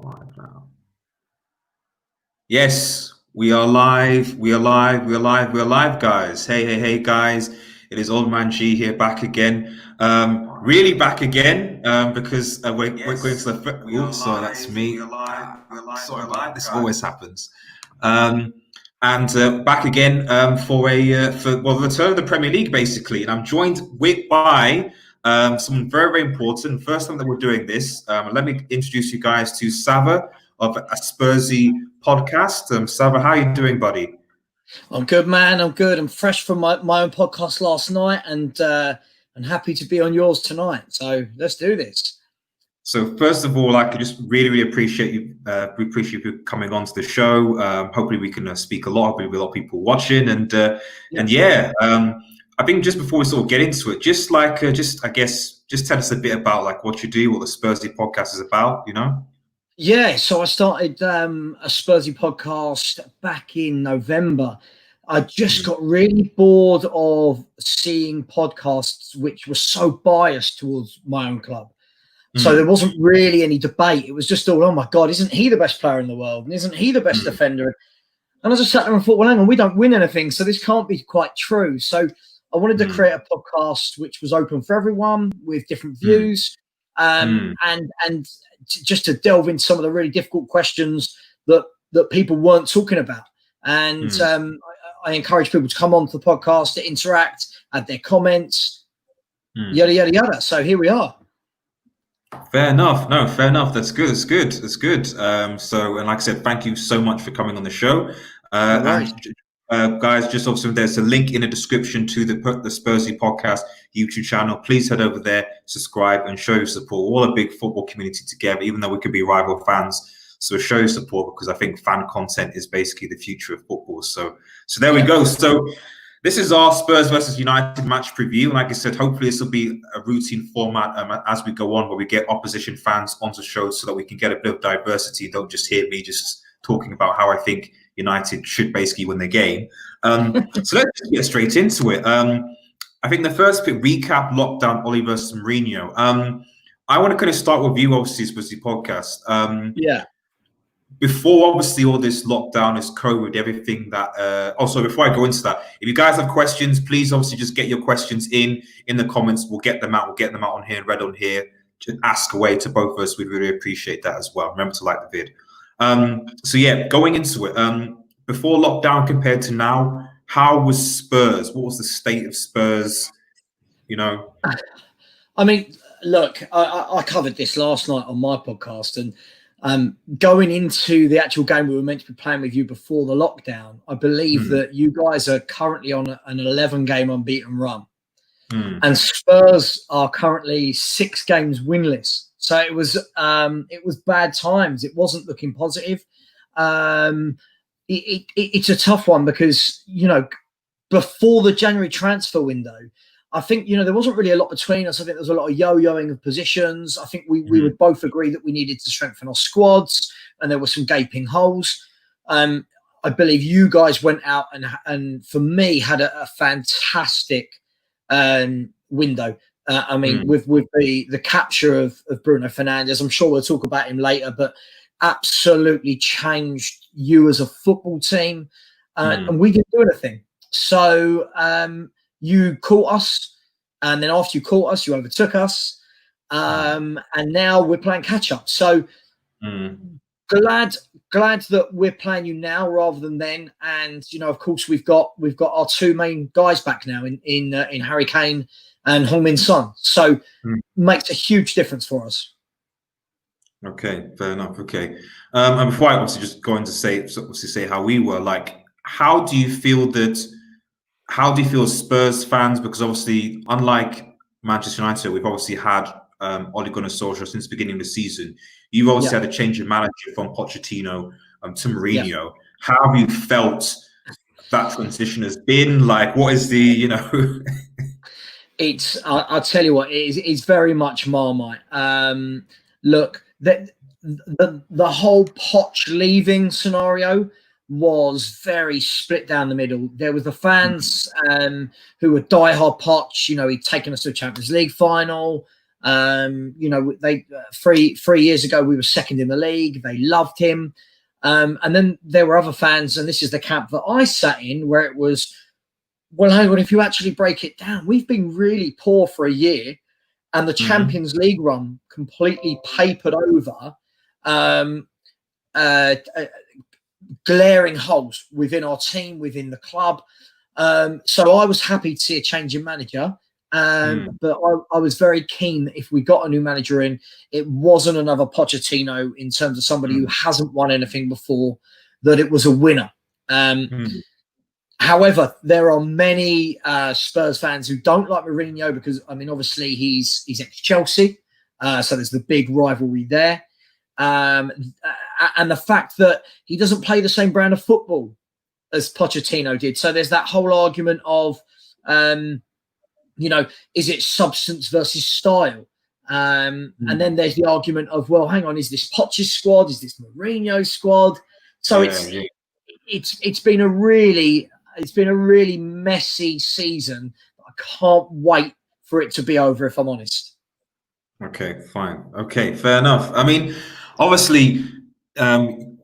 Live now. Yes, we are live. We are live. We are live. We are live, guys. Hey, guys. It is Old Man G here, back again. Really back again, because we're going to the. Oops, sorry, that's me. Sorry about that. This always happens. And back again for the return of the Premier League, basically. And I'm joined by someone very, very important. First time that we're doing this, let me introduce you guys to Sava of a Spursy Podcast. Sava, how are you doing, buddy? I'm good, man. I'm good. I'm fresh from my own podcast last night, and I'm happy to be on yours tonight. So let's do this. So first of all, I could just really, really appreciate you. We appreciate you coming on to the show. Hopefully, we can speak a lot. Hopefully, with a lot of people watching, and I think just before we sort of get into it, just tell us a bit about like what you do, what the Spursy Podcast is about. Yeah, so I started a Spursy Podcast back in November. I just got really bored of seeing podcasts which were so biased towards my own club. So there wasn't really any debate. It was just all, oh my God, isn't he the best player in the world? And isn't he the best defender? And I just sat there and thought, well, hang on, we don't win anything, so this can't be quite true. So I wanted to create a podcast which was open for everyone with different views, and just to delve into some of the really difficult questions that people weren't talking about. And I encourage people to come on to the podcast, to interact, add their comments, yada, yada, yada. So here we are. Fair enough. No, fair enough. That's good. That's good. That's good. So, and like I said, thank you so much for coming on the show. Guys, just also there's a link in the description to the Spursy Podcast YouTube channel. Please head over there, subscribe, and show your support. We're all a big football community together, even though we could be rival fans. So show your support, because I think fan content is basically the future of football. So there we go. So this is our Spurs versus United match preview. And like I said, hopefully this will be a routine format as we go on, where we get opposition fans onto the show so that we can get a bit of diversity. Don't just hear me just talking about how I think United should basically win the game. So let's just get straight into it. I think the first bit, recap lockdown, Oli versus Mourinho. I want to kind of start with you, obviously, Spursy Podcast. Before, obviously, all this lockdown, this COVID, everything that... also, before I go into that, if you guys have questions, please obviously just get your questions in the comments. We'll get them out. We'll get them out on here, read on here. Just ask away to both of us. We'd really appreciate that as well. Remember to like the vid. So yeah, going into it, before lockdown compared to now, how was Spurs? What was the state of Spurs? I mean, look, I covered this last night on my podcast, and going into the actual game we were meant to be playing with you before the lockdown, I believe that you guys are currently on an 11-game unbeaten run, and Spurs are currently 6 games winless. So it was bad times. It wasn't looking positive. It's a tough one because, before the January transfer window, I think, there wasn't really a lot between us. I think there was a lot of yo-yoing of positions. I think we would both agree that we needed to strengthen our squads, and there were some gaping holes. I believe you guys went out and for me, had a fantastic window. I mean, with the capture of Bruno Fernandes, I'm sure we'll talk about him later, but absolutely changed you as a football team, and we didn't do anything. So you caught us, and then after you caught us, you overtook us, and now we're playing catch up. So glad that we're playing you now rather than then. And of course, we've got our 2 main guys back now in Harry Kane and Heung-min Son. So makes a huge difference for us. Okay, fair enough. Okay, and before I obviously just go on to say how we were, like, how do you feel Spurs fans? Because obviously, unlike Manchester United, we've obviously had Ole Gunnar Solskjaer since the beginning of the season. You've obviously had a change of manager from Pochettino to Mourinho. Yeah. How have you felt that transition has been? Like, what is the, I'll tell you what, it's very much Marmite. Look, the whole Poch leaving scenario was very split down the middle. There was the fans who were diehard Poch. He'd taken us to a Champions League final. You know, they 3 years ago we were second in the league. They loved him, and then there were other fans, and this is the camp that I sat in, where it was, well, hang on, if you actually break it down, we've been really poor for a year, and the Champions League run completely papered over glaring holes within our team, within the club. So I was happy to see a change in manager. But I was very keen that if we got a new manager in, it wasn't another Pochettino in terms of somebody who hasn't won anything before, that it was a winner. However, there are many Spurs fans who don't like Mourinho because, I mean, obviously he's ex-Chelsea, so there's the big rivalry there. And the fact that he doesn't play the same brand of football as Pochettino did. So there's that whole argument of, you know, is it substance versus style? And then there's the argument of, well, hang on, is this Poch's squad? Is this Mourinho's squad? So it's been a really messy season. I can't wait for it to be over, if I'm honest. Okay, fine. Okay, fair enough. I mean, obviously,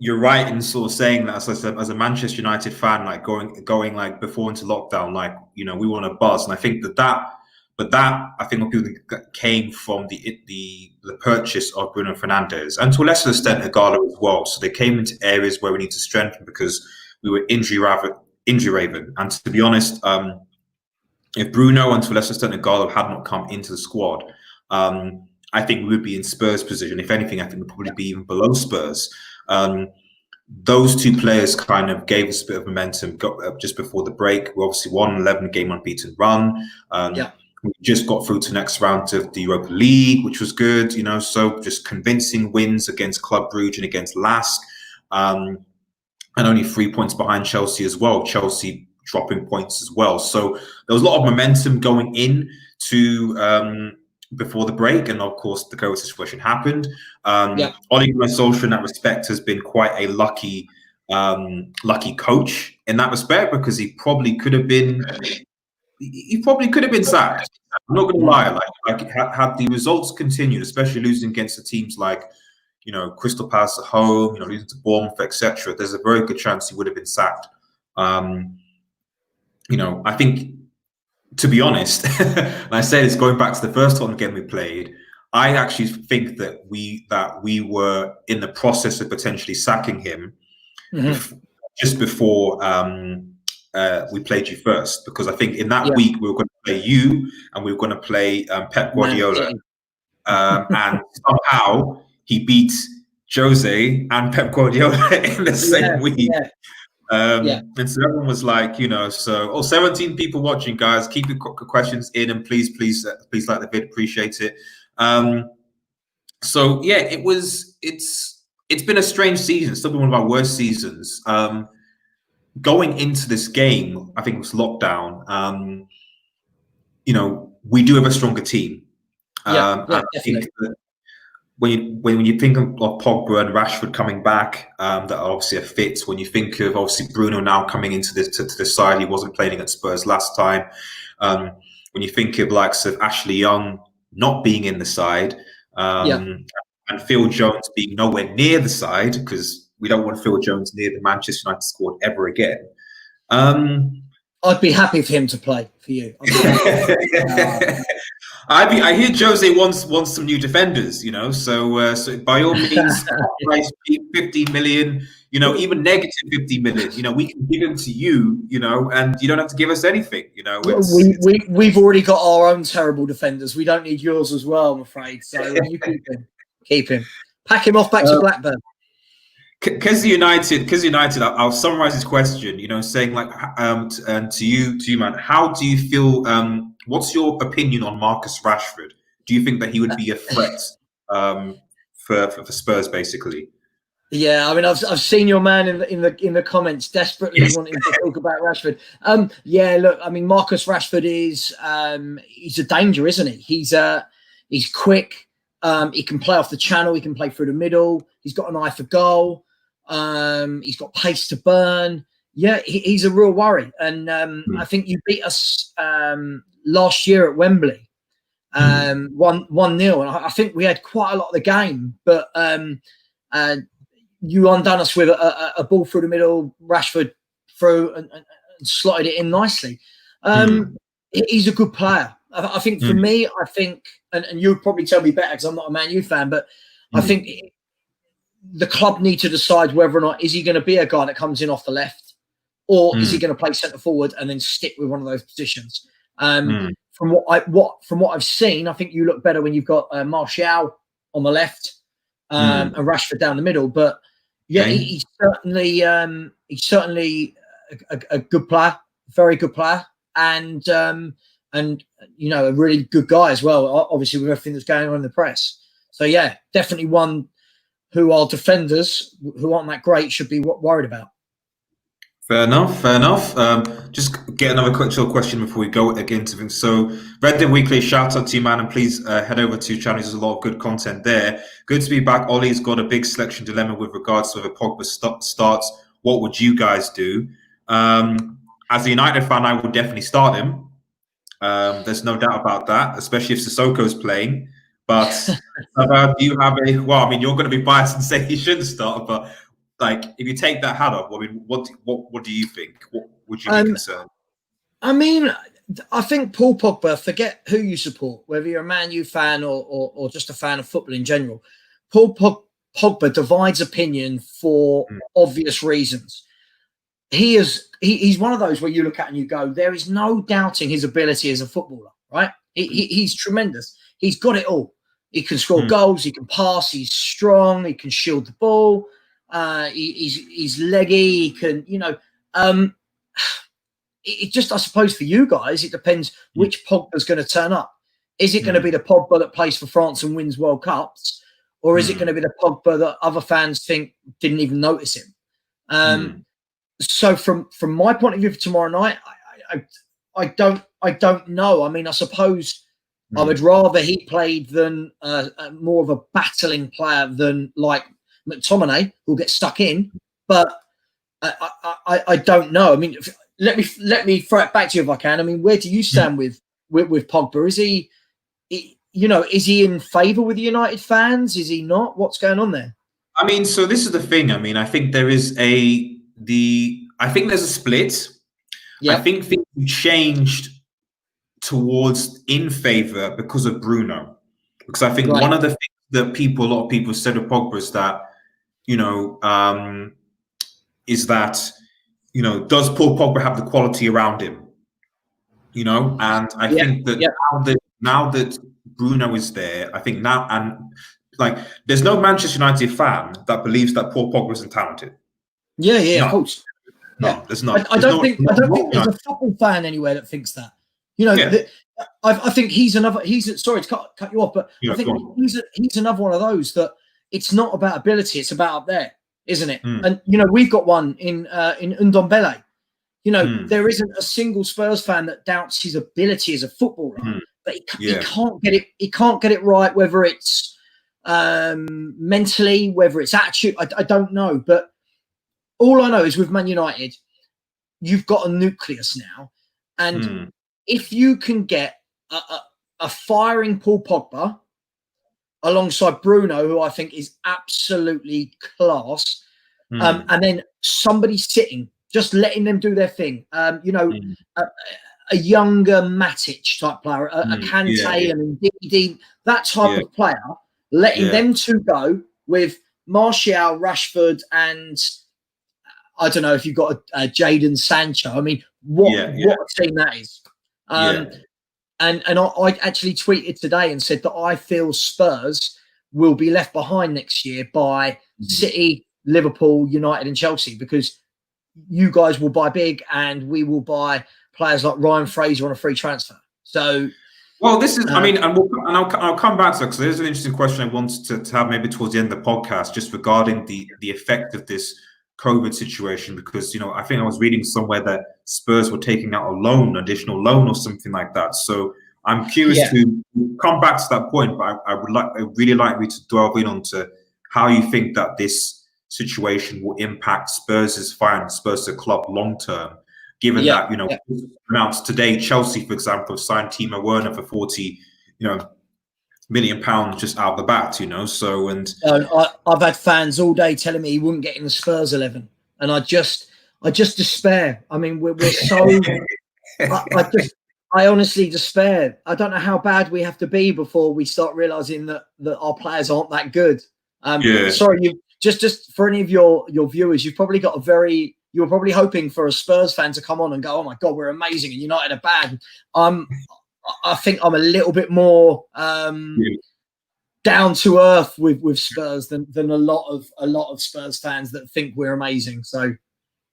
you're right in sort of saying that as a Manchester United fan, like going like before into lockdown, like, you know, we want to buzz, and I think that I think what people came from the purchase of Bruno Fernandes, and to a lesser extent Igalo as well. So they came into areas where we need to strengthen because we were injury raven. And to be honest, if Bruno and to a lesser extent Igalo had not come into the squad, I think we would be in Spurs' position. If anything, I think we'd probably be even below Spurs. Those two players kind of gave us a bit of momentum just before the break. We obviously won an 11-game unbeaten run. We just got through to the next round of the Europa League, which was good, you know, so just convincing wins against Club Brugge and against Lask. And only 3 points behind Chelsea as well. Chelsea dropping points as well. So there was a lot of momentum going in to before the break, and of course the COVID situation happened. Ole Gunnar Solskjaer in that respect has been quite a lucky coach in that respect, because he probably could have been sacked. I'm not going to lie. Like had the results continued, especially losing against the teams like, you know, Crystal Palace at home, you know, losing to Bournemouth, etc., there's a very good chance he would have been sacked. You know, I think, to be honest, and I say this going back to the first Tottenham game we played, I actually think that we were in the process of potentially sacking him just before we played you first, because I think in that week we were going to play you and we were going to play Pep Guardiola, and somehow he beat Jose and Pep Guardiola in the same week. And so everyone was like, you know, 17 people watching, guys, keep your questions in, and please like the vid, appreciate it. So yeah, it's been a strange season. It's still been one of our worst seasons. Going into this game, I think it was lockdown. You know, we do have a stronger team. I think that when you think of Pogba and Rashford coming back, that are obviously a fit. When you think of obviously Bruno now coming into this side, he wasn't playing at Spurs last time. When you think of likes of Ashley Young not being in the side, and Phil Jones being nowhere near the side, because we don't want Phil Jones near the Manchester United squad ever again. I'd be happy for him to play for you. I hear Jose wants some new defenders, you know. So by all means, price 50 million, you know, even negative 50 million, you know, we can give them to you, you know, and you don't have to give us anything, you know. We've already got our own terrible defenders. We don't need yours as well, I'm afraid. So you keep him, pack him off back to Blackburn. Because United, I'll summarize this question, you know, saying like, to you, man, how do you feel? What's your opinion on Marcus Rashford? Do you think that he would be a threat for Spurs, basically? Yeah, I mean, I've seen your man in the comments desperately wanting to talk about Rashford. Yeah, look, I mean, Marcus Rashford is he's a danger, isn't he? He's quick. He can play off the channel. He can play through the middle. He's got an eye for goal. He's got pace to burn. Yeah, he's a real worry. And I think you beat us last year at Wembley. 1-0, and I think we had quite a lot of the game, but you undone us with a ball through the middle, Rashford through and slotted it in nicely. He's a good player. I think for me, I think, and you'll probably tell me better because I'm not a Man U fan, but I think the club need to decide whether or not is he going to be a guy that comes in off the left, or is he going to play centre forward and then stick with one of those positions. From what I've seen, I think you look better when you've got Martial on the left and Rashford down the middle. But yeah, he's certainly a good player, very good player, and you know, a really good guy as well. Obviously, with everything that's going on in the press. So yeah, definitely one who our defenders, who aren't that great, should be worried about. Fair enough. Just get another quick little question before we go again to things. So, Reddit Weekly, shout out to you, man, and please head over to channel. There's a lot of good content there. Good to be back. Ollie's got a big selection dilemma with regards to whether Pogba starts. What would you guys do? As a United fan, I would definitely start him. There's no doubt about that, especially if Sissoko's playing. But do you have a? Well, I mean, you're going to be biased and say he shouldn't start, but. Like, if you take that hat off, I mean, what do you think? What would you be concerned? I mean, I think Paul Pogba, forget who you support, whether you're a Man U fan or just a fan of football in general. Paul Pogba divides opinion for obvious reasons. He's one of those where you look at and you go, there is no doubting his ability as a footballer, right? He's tremendous. He's got it all. He can score goals, he can pass, he's strong, he can shield the ball. He's leggy. He can, you know. It just, I suppose, for you guys, it depends which Pogba's going to turn up. Is it going to be the Pogba that plays for France and wins World Cups, or is it going to be the Pogba that other fans think didn't even notice him? So, from my point of view for tomorrow night, I don't know. I mean, I suppose I would rather he played than more of a battling player than like McTominay, who'll get stuck in, but I don't know. I mean, let me throw it back to you if I can. I mean, where do you stand with Pogba? Is he in favour with the United fans? Is he not? What's going on there? I mean, so this is the thing. I mean, I think there's a split. Yep. I think things changed towards in favour because of Bruno, because I think one of the things that a lot of people said of Pogba is that. Does Paul Pogba have the quality around him? And I think that now that Bruno is there, I think now, and like, there's no Manchester United fan that believes that Paul Pogba isn't talented. Yeah, of course. No, there's not. I don't think there's a football fan anywhere that thinks that. I think he's sorry to cut you off, but I think he's another one of those that. It's not about ability; it's about up there, isn't it? And we've got one in Ndombele. There isn't a single Spurs fan that doubts his ability as a footballer, but he can't get it. He can't get it right. Whether it's mentally, whether it's attitude, I don't know. But all I know is with Man United, you've got a nucleus now, and if you can get a firing Paul Pogba. Alongside Bruno, who I think is absolutely class, and then somebody sitting, just letting them do their thing. A younger Matic type player, a Kante and Ndidi, that type of player, letting them two go with Martial, Rashford, and I don't know if you've got a Jadon Sancho. I mean, what a team that is. And I actually tweeted today and said that I feel Spurs will be left behind next year by City, Liverpool, United and Chelsea, because you guys will buy big and we will buy players like Ryan Fraser on a free transfer. So, well, this is, I mean, I'll come back to that because there's an interesting question I wanted to have maybe towards the end of the podcast just regarding the effect of this COVID situation, because I think I was reading somewhere that Spurs were taking out additional loan or something like that. So I'm curious to come back to that point, but I really like you to delve in onto how you think that this situation will impact Spurs' finance, Spurs the club long term, given that announced today Chelsea, for example, have signed Timo Werner for 40 £1 million just out the bat, So and I've had fans all day telling me he wouldn't get in the Spurs 11, and I just despair. I mean, we're so. I honestly despair. I don't know how bad we have to be before we start realizing that our players aren't that good. Sorry, you just for any of your viewers, you've probably got you were probably hoping for a Spurs fan to come on and go, "Oh my God, we're amazing," and United are bad. I think I'm a little bit more down to earth with Spurs than a lot of Spurs fans that think we're amazing. So.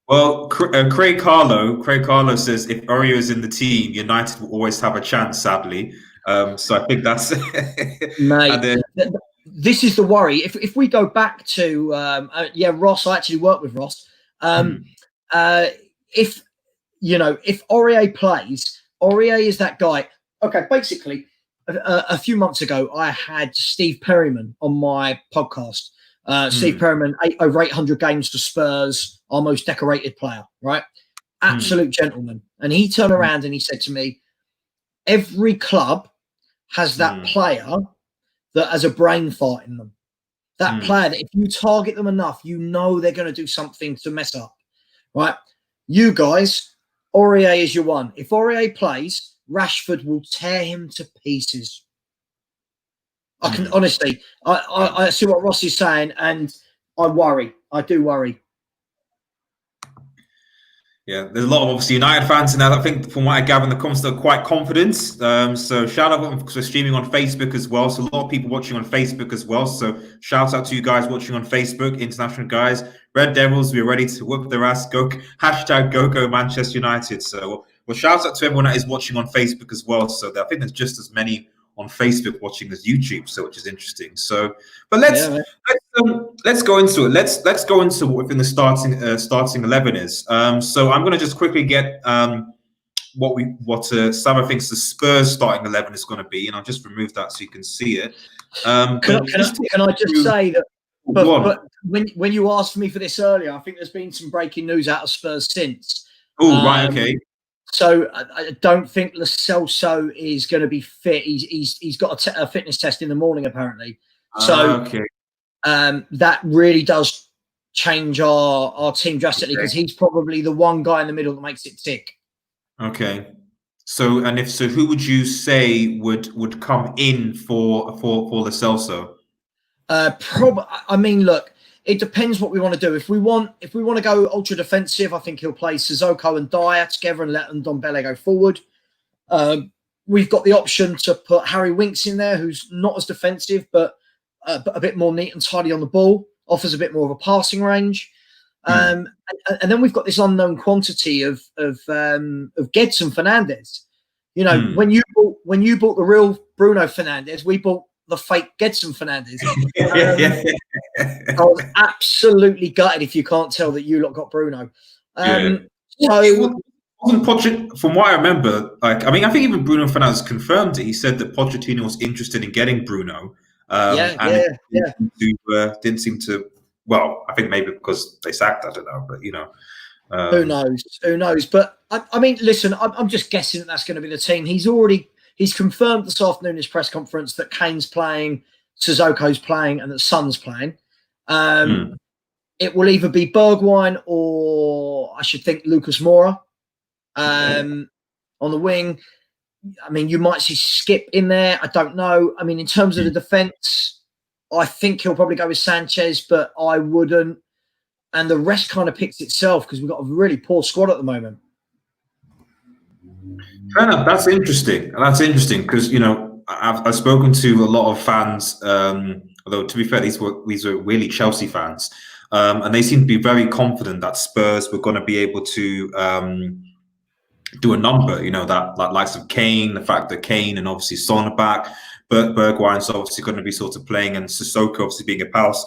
Well, Craig Carlo says if Oreo is in the team, United will always have a chance, sadly. So I think that's... Mate, this is the worry. If we go back to... Ross, I actually worked with Ross. If Aurier plays, Aurier is that guy. Okay, basically, a few months ago, I had Steve Perryman on my podcast. Steve Perryman, over 800 games for Spurs, our most decorated player, right? Absolute gentleman. And he turned around and he said to me, every club has that player that has a brain fart in them. That player that if you target them enough, they're going to do something to mess up, right? You guys, Aurier is your one. If Aurier plays, Rashford will tear him to pieces. I can honestly, I see what Ross is saying, and I worry. I do worry. Yeah, there's a lot of obviously United fans in that. I think from what I gather in the comments, they're quite confident. So shout out because we're streaming on Facebook as well. So a lot of people watching on Facebook as well. So shout out to you guys watching on Facebook, international guys. Red Devils, we're ready to whoop their ass. Go Manchester United. So well, shout out to everyone that is watching on Facebook as well. So I think there's just as many on Facebook watching as YouTube, so which is interesting. So, but let's go into it. Let's go into what within the starting 11 is. So I'm going to just quickly get what Saba thinks the Spurs starting 11 is going to be, and I'll just remove that so you can see it. Can I just say that? But when you asked me for this earlier, I think there's been some breaking news out of Spurs since. Oh, right, okay. So I don't think Lo Celso is going to be fit. He's got a fitness test in the morning apparently. So that really does change our team drastically because he's probably the one guy in the middle that makes it tick. Okay. So who would you say would come in for Lo Celso? I mean, look. It depends what we want to do. If we want to go ultra defensive, I think he'll play Sissoko and Dyer together and let Ndombele go forward. We've got the option to put Harry Winks in there, who's not as defensive, but a bit more neat and tidy on the ball, offers a bit more of a passing range. And then we've got this unknown quantity of Gedson Fernandes. When you bought the real Bruno Fernandes, we bought the fake Gedson Fernandes. I was absolutely gutted if you can't tell that you lot got Bruno. So from what I remember, I think even Bruno Fernandes confirmed it. He said that Pochettino was interested in getting Bruno. Didn't seem to. Well, I think maybe because they sacked. I don't know, but who knows? But I mean, listen, I'm just guessing that's going to be the team. He's confirmed this afternoon in his press conference that Kane's playing, Sissoko's playing, and that Son's playing. It will either be Bergwijn or I should think Lucas Moura on the wing. I mean, you might see Skip in there. I don't know. I mean, in terms of the defence, I think he'll probably go with Sanchez, but I wouldn't. And the rest kind of picks itself because we've got a really poor squad at the moment. Fair enough. That's interesting. Because I've spoken to a lot of fans. Although to be fair, these were really Chelsea fans, and they seem to be very confident that Spurs were going to be able to do a number. That likes of Kane, the fact that Kane and obviously Son are back, but Bergwijn's obviously going to be sort of playing, and Sissoko obviously being a palace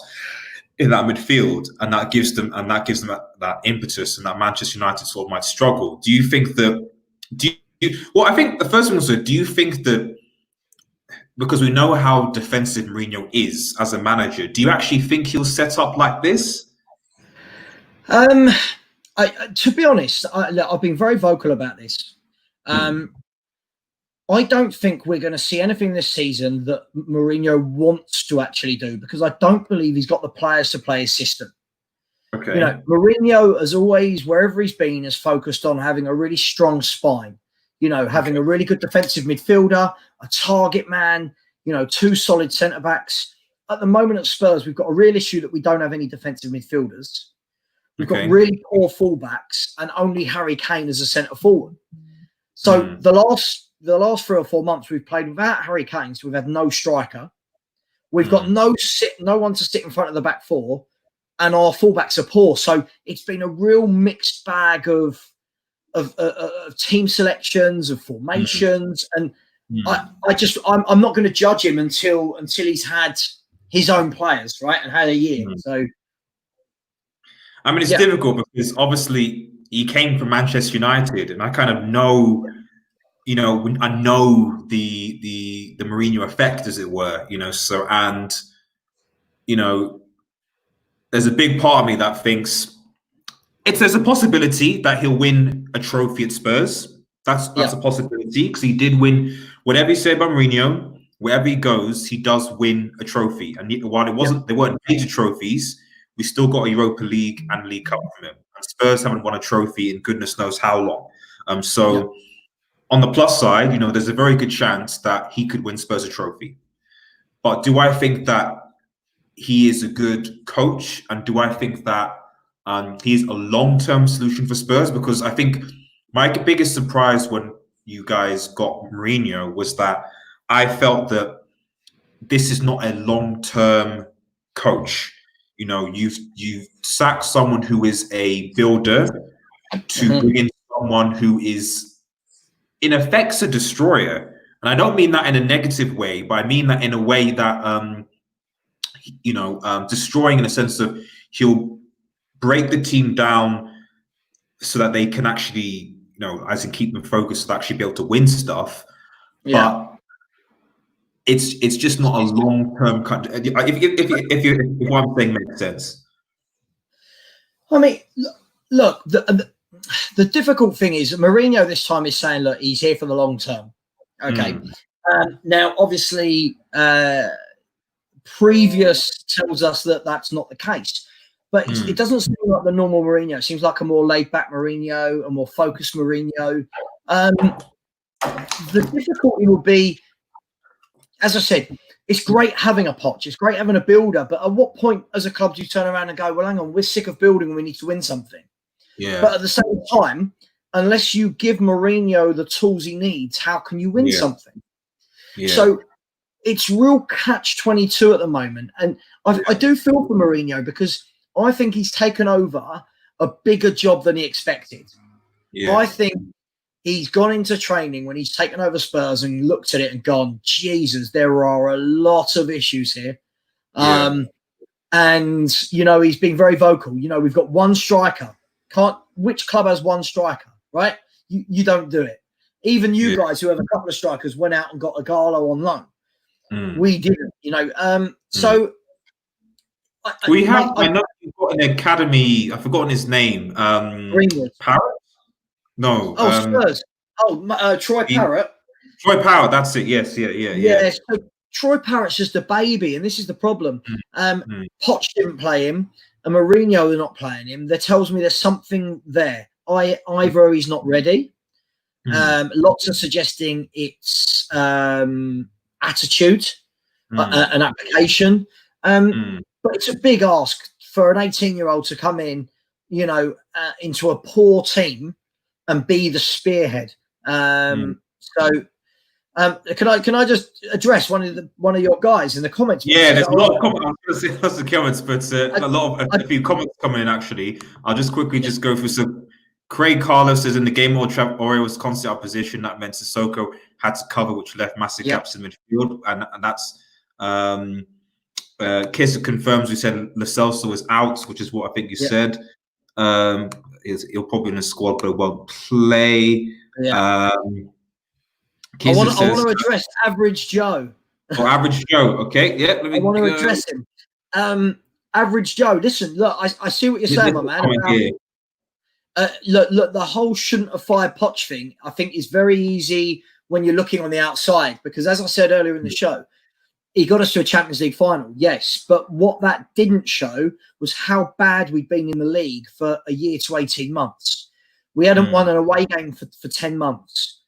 in that midfield, and that gives them that impetus, and that Manchester United sort of might struggle. Do you think that? I think the first one was, do you think that because we know how defensive Mourinho is as a manager, do you actually think he'll set up like this? To be honest, I've been very vocal about this. I don't think we're going to see anything this season that Mourinho wants to actually do, because I don't believe he's got the players to play his system. Okay. You know, Mourinho has always, wherever he's been, has focused on having a really strong spine. You know, having a really good defensive midfielder, a target man, you know, 2 solid centre-backs. At the moment at Spurs, we've got a real issue that we don't have any defensive midfielders. We've got really poor fullbacks and only Harry Kane as a centre-forward. So the last 3 or 4 months we've played without Harry Kane, so we've had no striker. We've got no one to sit in front of the back four, and our fullbacks are poor. So it's been a real mixed bag of team selections, of formations, and I'm not going to judge him until he's had his own players, right, and had a year. So I mean, it's difficult because obviously he came from Manchester United, and I kind of know, you know, I know the Mourinho effect, as it were, you know. So, and you know, there's a big part of me that thinks there's a possibility that he'll win a trophy at Spurs. That's a possibility, because he did win. Whatever you say about Mourinho, wherever he goes, he does win a trophy. And while they weren't major trophies, we still got a Europa League and League Cup from him. And Spurs haven't won a trophy in goodness knows how long. On the plus side, you know, there's a very good chance that he could win Spurs a trophy. But do I think that he is a good coach? And do I think that he's a long-term solution for Spurs? Because I think my biggest surprise when you guys got Mourinho was that I felt that this is not a long-term coach. You know, you've sacked someone who is a builder to bring in someone who is, in effect, a destroyer. And I don't mean that in a negative way, but I mean that in a way that, destroying in a sense of he'll break the team down so that they can actually, you know, as in keep them focused, to actually be able to win stuff. But it's just not a long-term. If what I'm saying makes sense. I mean, look, the difficult thing is Mourinho this time is saying, look, he's here for the long term. Okay. Now, obviously, previous tells us that that's not the case. But it doesn't seem like the normal Mourinho. It seems like a more laid-back Mourinho, a more focused Mourinho. The difficulty will be, as I said, it's great having a Poch. It's great having a builder. But at what point as a club do you turn around and go, well, hang on, we're sick of building and we need to win something? Yeah. But at the same time, unless you give Mourinho the tools he needs, how can you win something? Yeah. So it's real catch-22 at the moment. And I do feel for Mourinho because I think he's taken over a bigger job than he expected. Yeah. I think he's gone into training when he's taken over Spurs and looked at it and gone, Jesus, there are a lot of issues here. And, you know, he's been very vocal. You know, we've got one striker. Which club has one striker, right? You don't do it. Even you guys who have a couple of strikers went out and got a Gallo on loan. We didn't, you know. So I know you've got an academy. I've forgotten his name. Greenwood. Parrott? No. Spurs. Troy Parrott. Troy Parrott. That's it. Yes. Yeah. So Troy Parrott's just a baby, and this is the problem. Poch didn't play him, and Mourinho are not playing him. That tells me there's something there. Either he's not ready. Lots are suggesting it's attitude, an application. But it's a big ask for an 18-year-old to come in, you know, into a poor team and be the spearhead. So, can I just address one of your guys in the comments? Yeah, there's a lot of comments. I was going to say lots of comments, but a few comments coming in actually. I'll just quickly just go through some. Craig Carlos says in the game, Ori was constantly out of position. That meant Sissoko had to cover, which left massive gaps in midfield, and that's. Kiss confirms we said Lo Celso is out, which is what I think you said. He'll probably in the squad, but won't play. I want to address Average Joe. Average Joe. Okay, yeah. I want to address him. Average Joe. Listen, look, I see what you're saying, my man. Look, the whole shouldn't have fired Poch thing, I think, is very easy when you're looking on the outside, because as I said earlier in the show, he got us to a Champions League final, yes, but what that didn't show was how bad we'd been in the league for a year to 18 months. We hadn't won an away game for 10 months.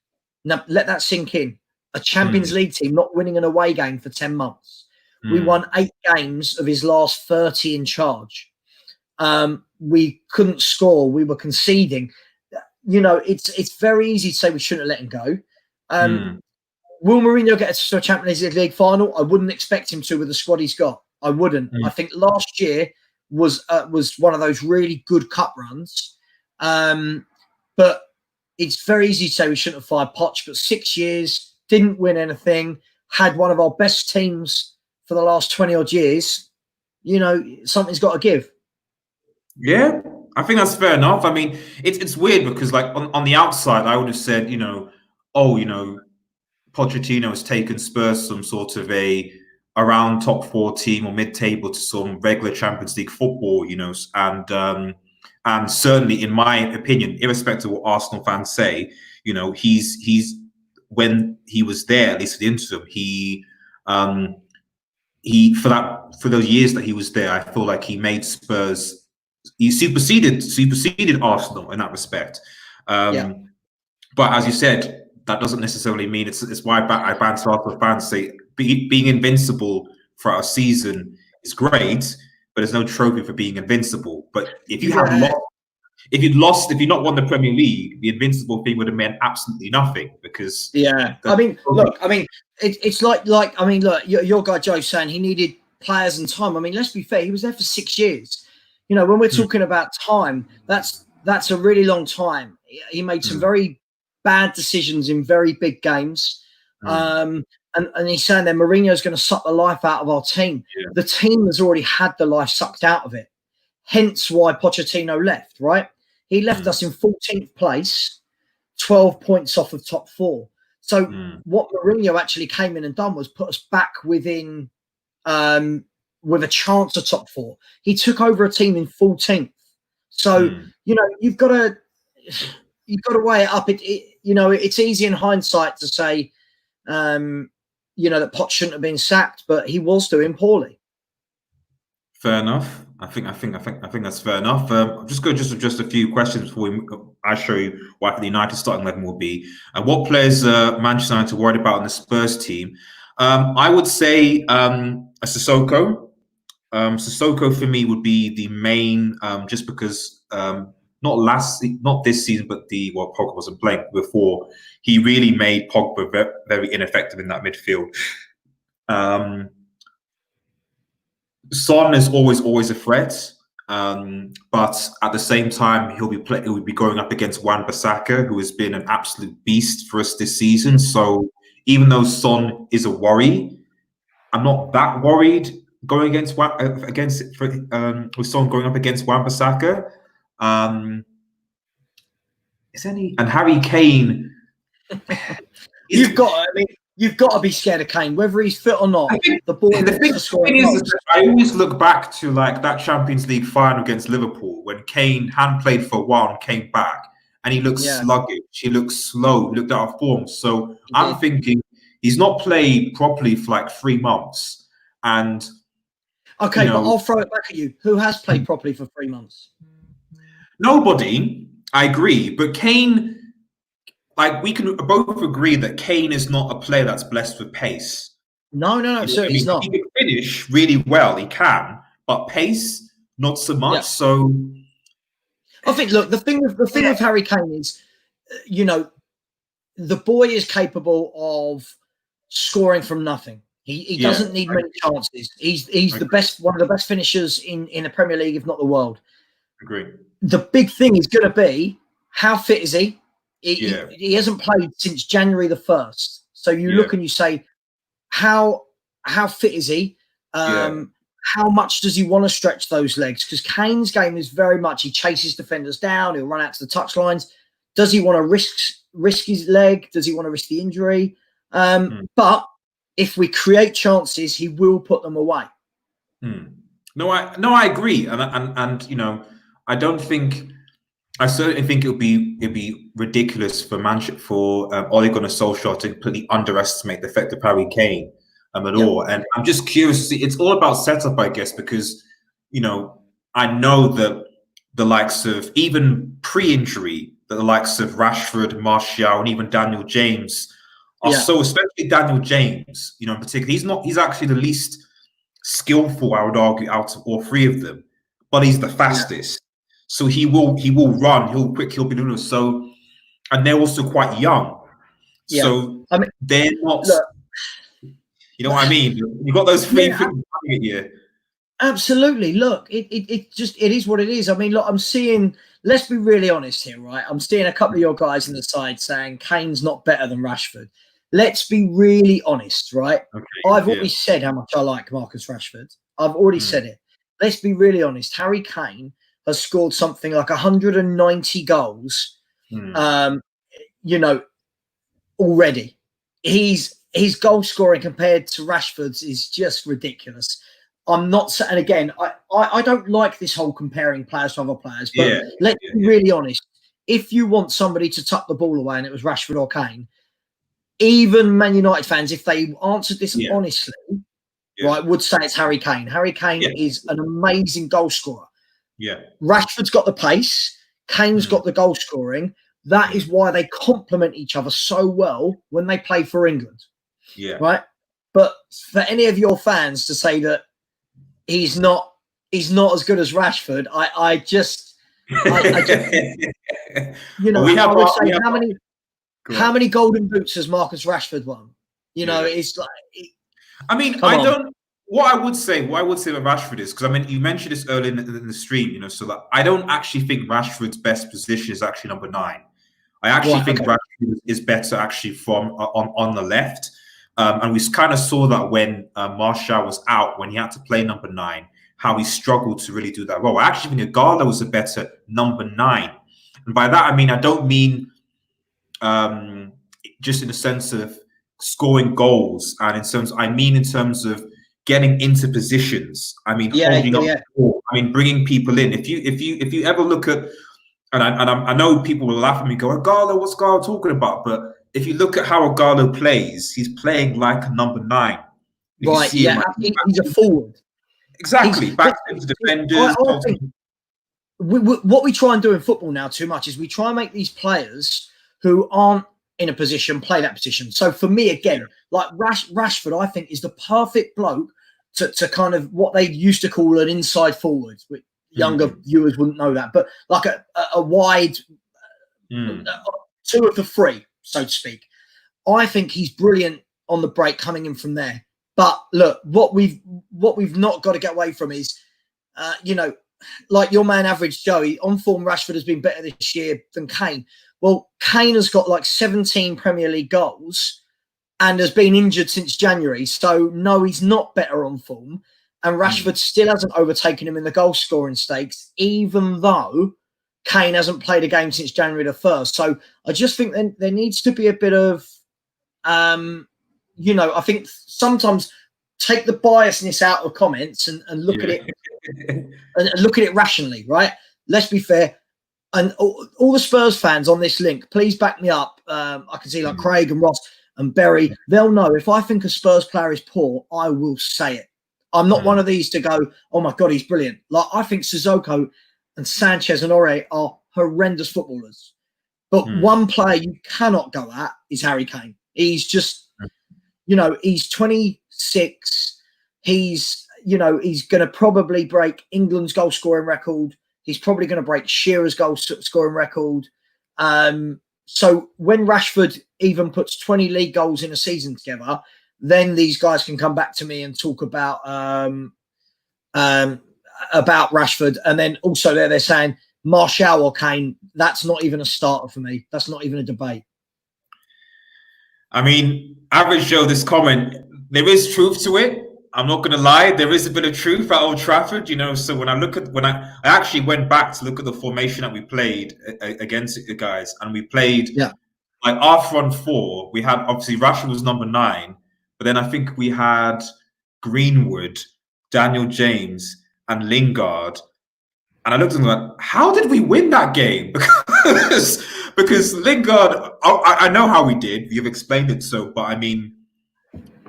Now, let that sink in. A Champions League team not winning an away game for 10 months. We won 8 games of his last 30 in charge. We couldn't score. We were conceding. You know, it's very easy to say we shouldn't have let him go. Will Mourinho get us to a Champions League final? I wouldn't expect him to with the squad he's got. I wouldn't. I think last year was one of those really good cup runs. But it's very easy to say we shouldn't have fired Poch. But 6 years, didn't win anything, had one of our best teams for the last 20 odd years. You know, something's got to give. Yeah, I think that's fair enough. I mean, it's weird because, like, on the outside, I would have said, you know, Pochettino has taken Spurs some sort of around top 4 team or mid-table to some regular Champions League football, you know, and certainly, in my opinion, irrespective of what Arsenal fans say, you know, he's when he was there, at least at the interim, he for those years that he was there, I feel like he made Spurs. He superseded Arsenal in that respect. But as you said, that doesn't necessarily mean it's why I banter Arsenal fans say being invincible for our season is great, but there's no trophy for being invincible. But if you have lost, if you'd not won the Premier League, the invincible thing would have meant absolutely nothing. Because I mean, look, I mean, it's like I mean, look, your guy Joe's saying he needed players and time. I mean, let's be fair, he was there for 6 years. You know, when we're talking about time, that's a really long time. He made some very bad decisions in very big games. And he's saying that Mourinho's going to suck the life out of our team. The team has already had the life sucked out of it. Hence why Pochettino left, right? He left us in 14th place, 12 points off of top 4. So what Mourinho actually came in and done was put us back within with a chance of top 4. He took over a team in 14th. So, you know, you've got to weigh it up. You know, it's easy in hindsight to say, you know, that Poch shouldn't have been sacked, but he was doing poorly. Fair enough. I think that's fair enough. I'm just going just a few questions before I show you what the United starting 11 will be. And what players Manchester United worried about in the Spurs team? I would say a Sissoko. Sissoko for me would be the main, just because not this season, but Pogba wasn't playing before. He really made Pogba very ineffective in that midfield. Son is always a threat, but at the same time, he'll be going up against Wan-Bissaka, who has been an absolute beast for us this season. So even though Son is a worry, I'm not that worried going with Son going up against Wan-Bissaka. And Harry Kane. You've got to be scared of Kane, whether he's fit or not. The thing is, I always look back to like that Champions League final against Liverpool when Kane hadn't played for a while and came back, and he looked sluggish. He looked slow. He looked out of form. So I'm thinking he's not played properly for like 3 months. And okay, but I'll throw it back at you. Who has played properly for 3 months? Nobody. I agree, but Kane. Like, we can both agree that Kane is not a player that's blessed with pace. No, certainly he's not. He can finish really well, he can, but pace, not so much. Yeah. So, I think, look, the thing with Harry Kane is, you know, the boy is capable of scoring from nothing. He doesn't need many chances. He's the best, one of the best finishers in the Premier League, if not the world. Agree. The big thing is going to be, how fit is he? He hasn't played since January the 1st. So you look and you say, how fit is he? How much does he want to stretch those legs? Because Kane's game is very much, he chases defenders down. He'll run out to the touchlines. Does he want to risk his leg? Does he want to risk the injury? But if we create chances, he will put them away. No, I agree. And you know, I don't think I certainly think it'd be ridiculous for Ole Gunnar Solskjaer to completely underestimate the effect of Harry Kane at all. And I'm just curious to see. It's all about setup, I guess, because I know that the likes of even pre-injury, that the likes of Rashford, Martial, and even Daniel James are so, especially Daniel James, in particular, he's actually the least skillful, I would argue, out of all three of them, but he's the fastest. So he will run, he'll be doing it. So, and they're also quite young. So I mean, they're not, you know what I mean? You've got those three things coming at you. Absolutely. Look, it is what it is. I mean, look, I'm seeing, let's be really honest here, right? I'm seeing a couple of your guys in the side saying Kane's not better than Rashford. Let's be really honest, right? Okay, I've already said how much I like Marcus Rashford. I've already said it. Let's be really honest. Harry Kane has scored something like 190 goals, already. His goal scoring compared to Rashford's is just ridiculous. I'm not saying, and again, I don't like this whole comparing players to other players, but let's be really honest. If you want somebody to tuck the ball away and it was Rashford or Kane, even Man United fans, if they answered this honestly, right, would say it's Harry Kane. Harry Kane is an amazing goal scorer. Rashford's got the pace. Kane's got the goal scoring. That is why they complement each other so well when they play for England. Right. But for any of your fans to say that he's not as good as Rashford, I just how many golden boots has Marcus Rashford won? It's like, what I would say about Rashford is, because I mean, you mentioned this earlier in the stream, so that I don't actually think Rashford's best position is actually number 9. I actually think Rashford is better actually from on the left. And we kind of saw that when Martial was out, when he had to play number 9, how he struggled to really do that role. I actually think Agarlo was a better number 9. And by that, I mean, I don't mean just in the sense of scoring goals, and I mean in terms of getting into positions. I mean, holding up the ball. I mean, bringing people in. If you ever look at, and I know people will laugh at me, go, Agarlo, what's Agarlo talking about? But if you look at how Agarlo plays, he's playing like a number 9. Right, he's a forward. Exactly. Back to defenders. What we try and do in football now too much is we try and make these players who aren't in a position play that position. So for me, again, like Rashford, I think is the perfect bloke to kind of what they used to call an inside forward. Younger viewers wouldn't know that, but like a wide 2 of the 3, so to speak. I think he's brilliant on the break coming in from there. But look, what we've not got to get away from is, like your man Average Joey, on form Rashford has been better this year than Kane. Well, Kane has got like 17 Premier League goals and has been injured since January. So no, he's not better on form. And Rashford still hasn't overtaken him in the goal scoring stakes, even though Kane hasn't played a game since January the 1st. So I just think there needs to be a bit of, I think sometimes take the biasness out of comments and look at it and look at it rationally, right? Let's be fair. And all the Spurs fans on this link, please back me up. I can see like Craig and Ross and Berry. They'll know if I think a Spurs player is poor, I will say it. I'm not one of these to go, oh my God, he's brilliant. Like I think Sissoko and Sanchez and Ore are horrendous footballers. But one player you cannot go at is Harry Kane. He's just, he's 26. He's going to probably break England's goal scoring record. He's probably going to break Shearer's goal scoring record. So when Rashford even puts 20 league goals in a season together, then these guys can come back to me and talk about Rashford. And then also they're saying Martial or Kane, that's not even a starter for me. That's not even a debate. I mean, Average Joe, this comment, there is truth to it. I'm not going to lie. There is a bit of truth at Old Trafford, So when I actually went back to look at the formation that we played against the guys, and we played like our front 4, we had obviously Rashford was number 9, but then I think we had Greenwood, Daniel James, and Lingard And I looked at him like, how did we win that game? Because Lingard, I know how we did. You've explained it so, but I mean,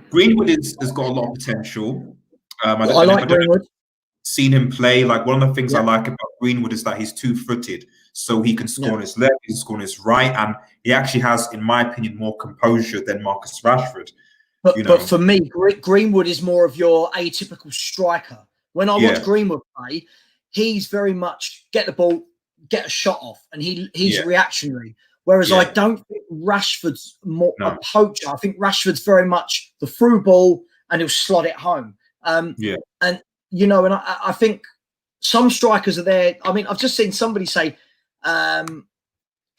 Greenwood has got a lot of potential. I like Greenwood. Seen him play. Like, one of the things I Yeah. like about Greenwood is that he's two-footed, so he can score on his left, he can score on his right, and he actually has, in my opinion, more composure than Marcus Rashford. But for me, Greenwood is more of your atypical striker. When I watch Greenwood play, he's very much get the ball, get a shot off, and he's reactionary. Whereas I don't think Rashford's more a poacher. I think Rashford's very much the through ball, and he'll slot it home. And you know, and I think some strikers are there. I mean, I've just seen somebody say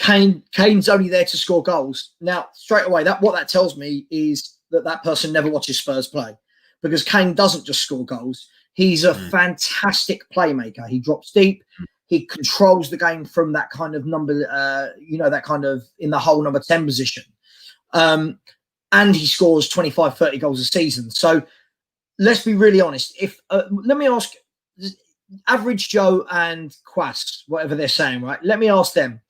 Kane's only there to score goals. Now, straight away, what that tells me is that person never watches Spurs play, because Kane doesn't just score goals. He's a fantastic playmaker. He drops deep. He controls the game from that kind of number, that kind of in the whole number 10 position. And he scores 25, 30 goals a season. So let's be really honest. Let me ask Average Joe and Quas, whatever they're saying, right? Let me ask them.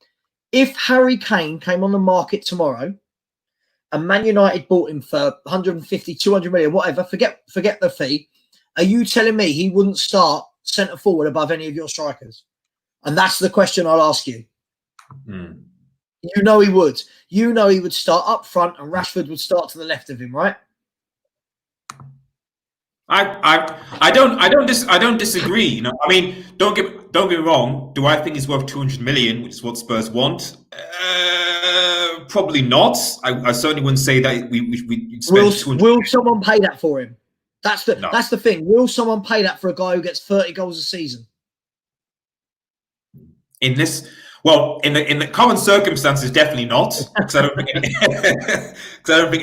If Harry Kane came on the market tomorrow and Man United bought him for 150, 200 million, whatever, forget the fee, are you telling me he wouldn't start centre forward above any of your strikers? And that's the question I'll ask you. You know he would. You know he would start up front and Rashford would start to the left of him, right? I don't disagree. You know, I mean, don't get me wrong. Do I think he's worth 200 million, which is what Spurs want? Probably not. I certainly wouldn't say that we spend 200. Will someone pay that for him? That's the thing. Will someone pay that for a guy who gets 30 goals a season? In the current circumstances, definitely not. Because I don't think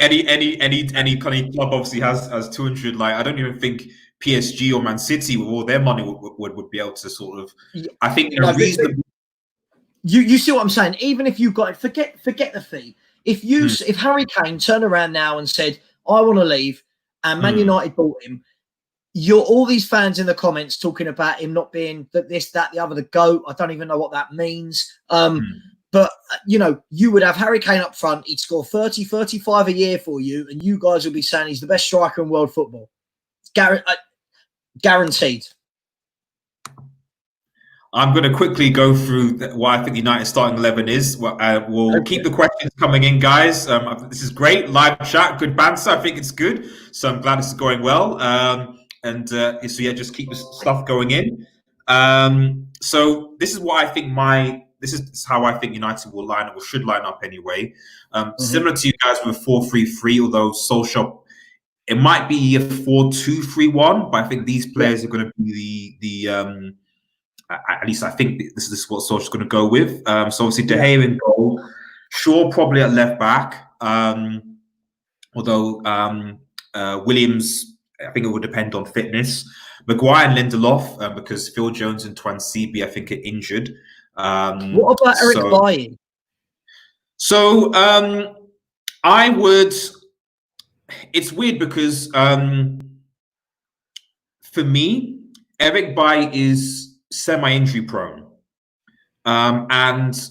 any kind of club obviously has 200. Like, I don't even think PSG or Man City with all their money would be able to sort of. I think reasonable. You see what I'm saying? Even if you got it, forget the fee. If Harry Kane turned around now and said, "I want to leave," and Man United bought him, you're all these fans in the comments talking about him not being this, that, the other, the GOAT. I don't even know what that means. But, you would have Harry Kane up front. He'd score 30, 35 a year for you. And you guys would be saying he's the best striker in world football. Guaranteed. I'm going to quickly go through what I think United's starting 11 is. We'll keep the questions coming in, guys. This is great. Live chat, good banter. I think it's good. So I'm glad this is going well. Just keep this stuff going in. So this is what I think this is how I think United will line up, or should line up anyway. Similar to you guys with 4-3-3, although Solskjaer, it might be a 4-2-3-1, but I think these players are going to be the at least I think this is what Solskjaer's going to go with. So obviously De Gea in goal, Shaw probably at left back. Although Williams, I think it would depend on fitness. Maguire and Lindelof, because Phil Jones and Twansibi, I think, are injured. What about Eric Bailly? So I would. It's weird because for me, Eric Bailly is semi-injury prone, and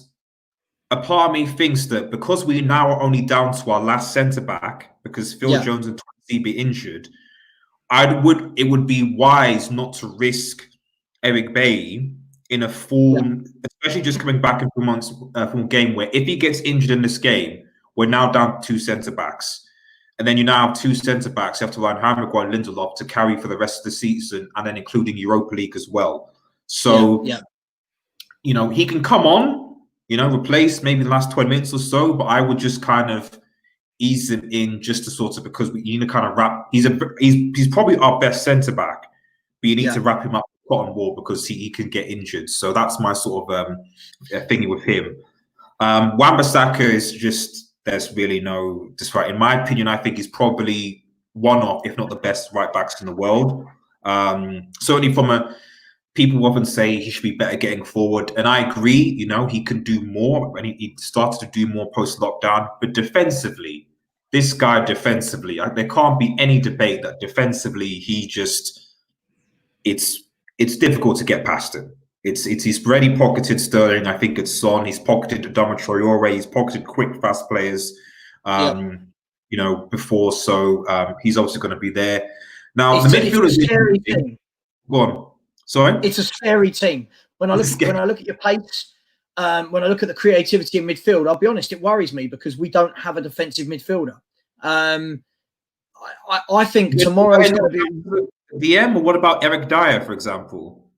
a part of me thinks that because we now are only down to our last centre back, because Phil Jones and Twansibi injured, it would be wise not to risk Eric Bailly in a form, especially just coming back in 2 months from a game where if he gets injured in this game, we're now down to two centre backs. And then you now have two centre backs. You have to rely on Maguire and Lindelof to carry for the rest of the season, and then including Europa League as well. So, he can come on, replace maybe the last 20 minutes or so, but I would just kind of ease him in just to sort of, because we need to kind of wrap. He's probably our best centre back, but you need to wrap him up with cotton wool because he can get injured. So that's my sort of thingy with him. Wan-Bissaka is just, there's really no right. In my opinion, I think he's probably one of, if not the best right backs in the world. Certainly from people often say he should be better getting forward. And I agree, he can do more. And he started to do more post-lockdown. But defensively, this guy defensively, there can't be any debate that defensively, it's difficult to get past him. he's already pocketed Sterling. I think it's Son. He's pocketed Adama Traore. He's pocketed quick, fast players. Before. So he's obviously going to be there. Now the midfield is scary team. Go on. Sorry, it's a scary team. When I look at your pace, when I look at the creativity in midfield, I'll be honest, it worries me because we don't have a defensive midfielder. I think tomorrow's going to be DM. Or what about Eric Dyer, for example?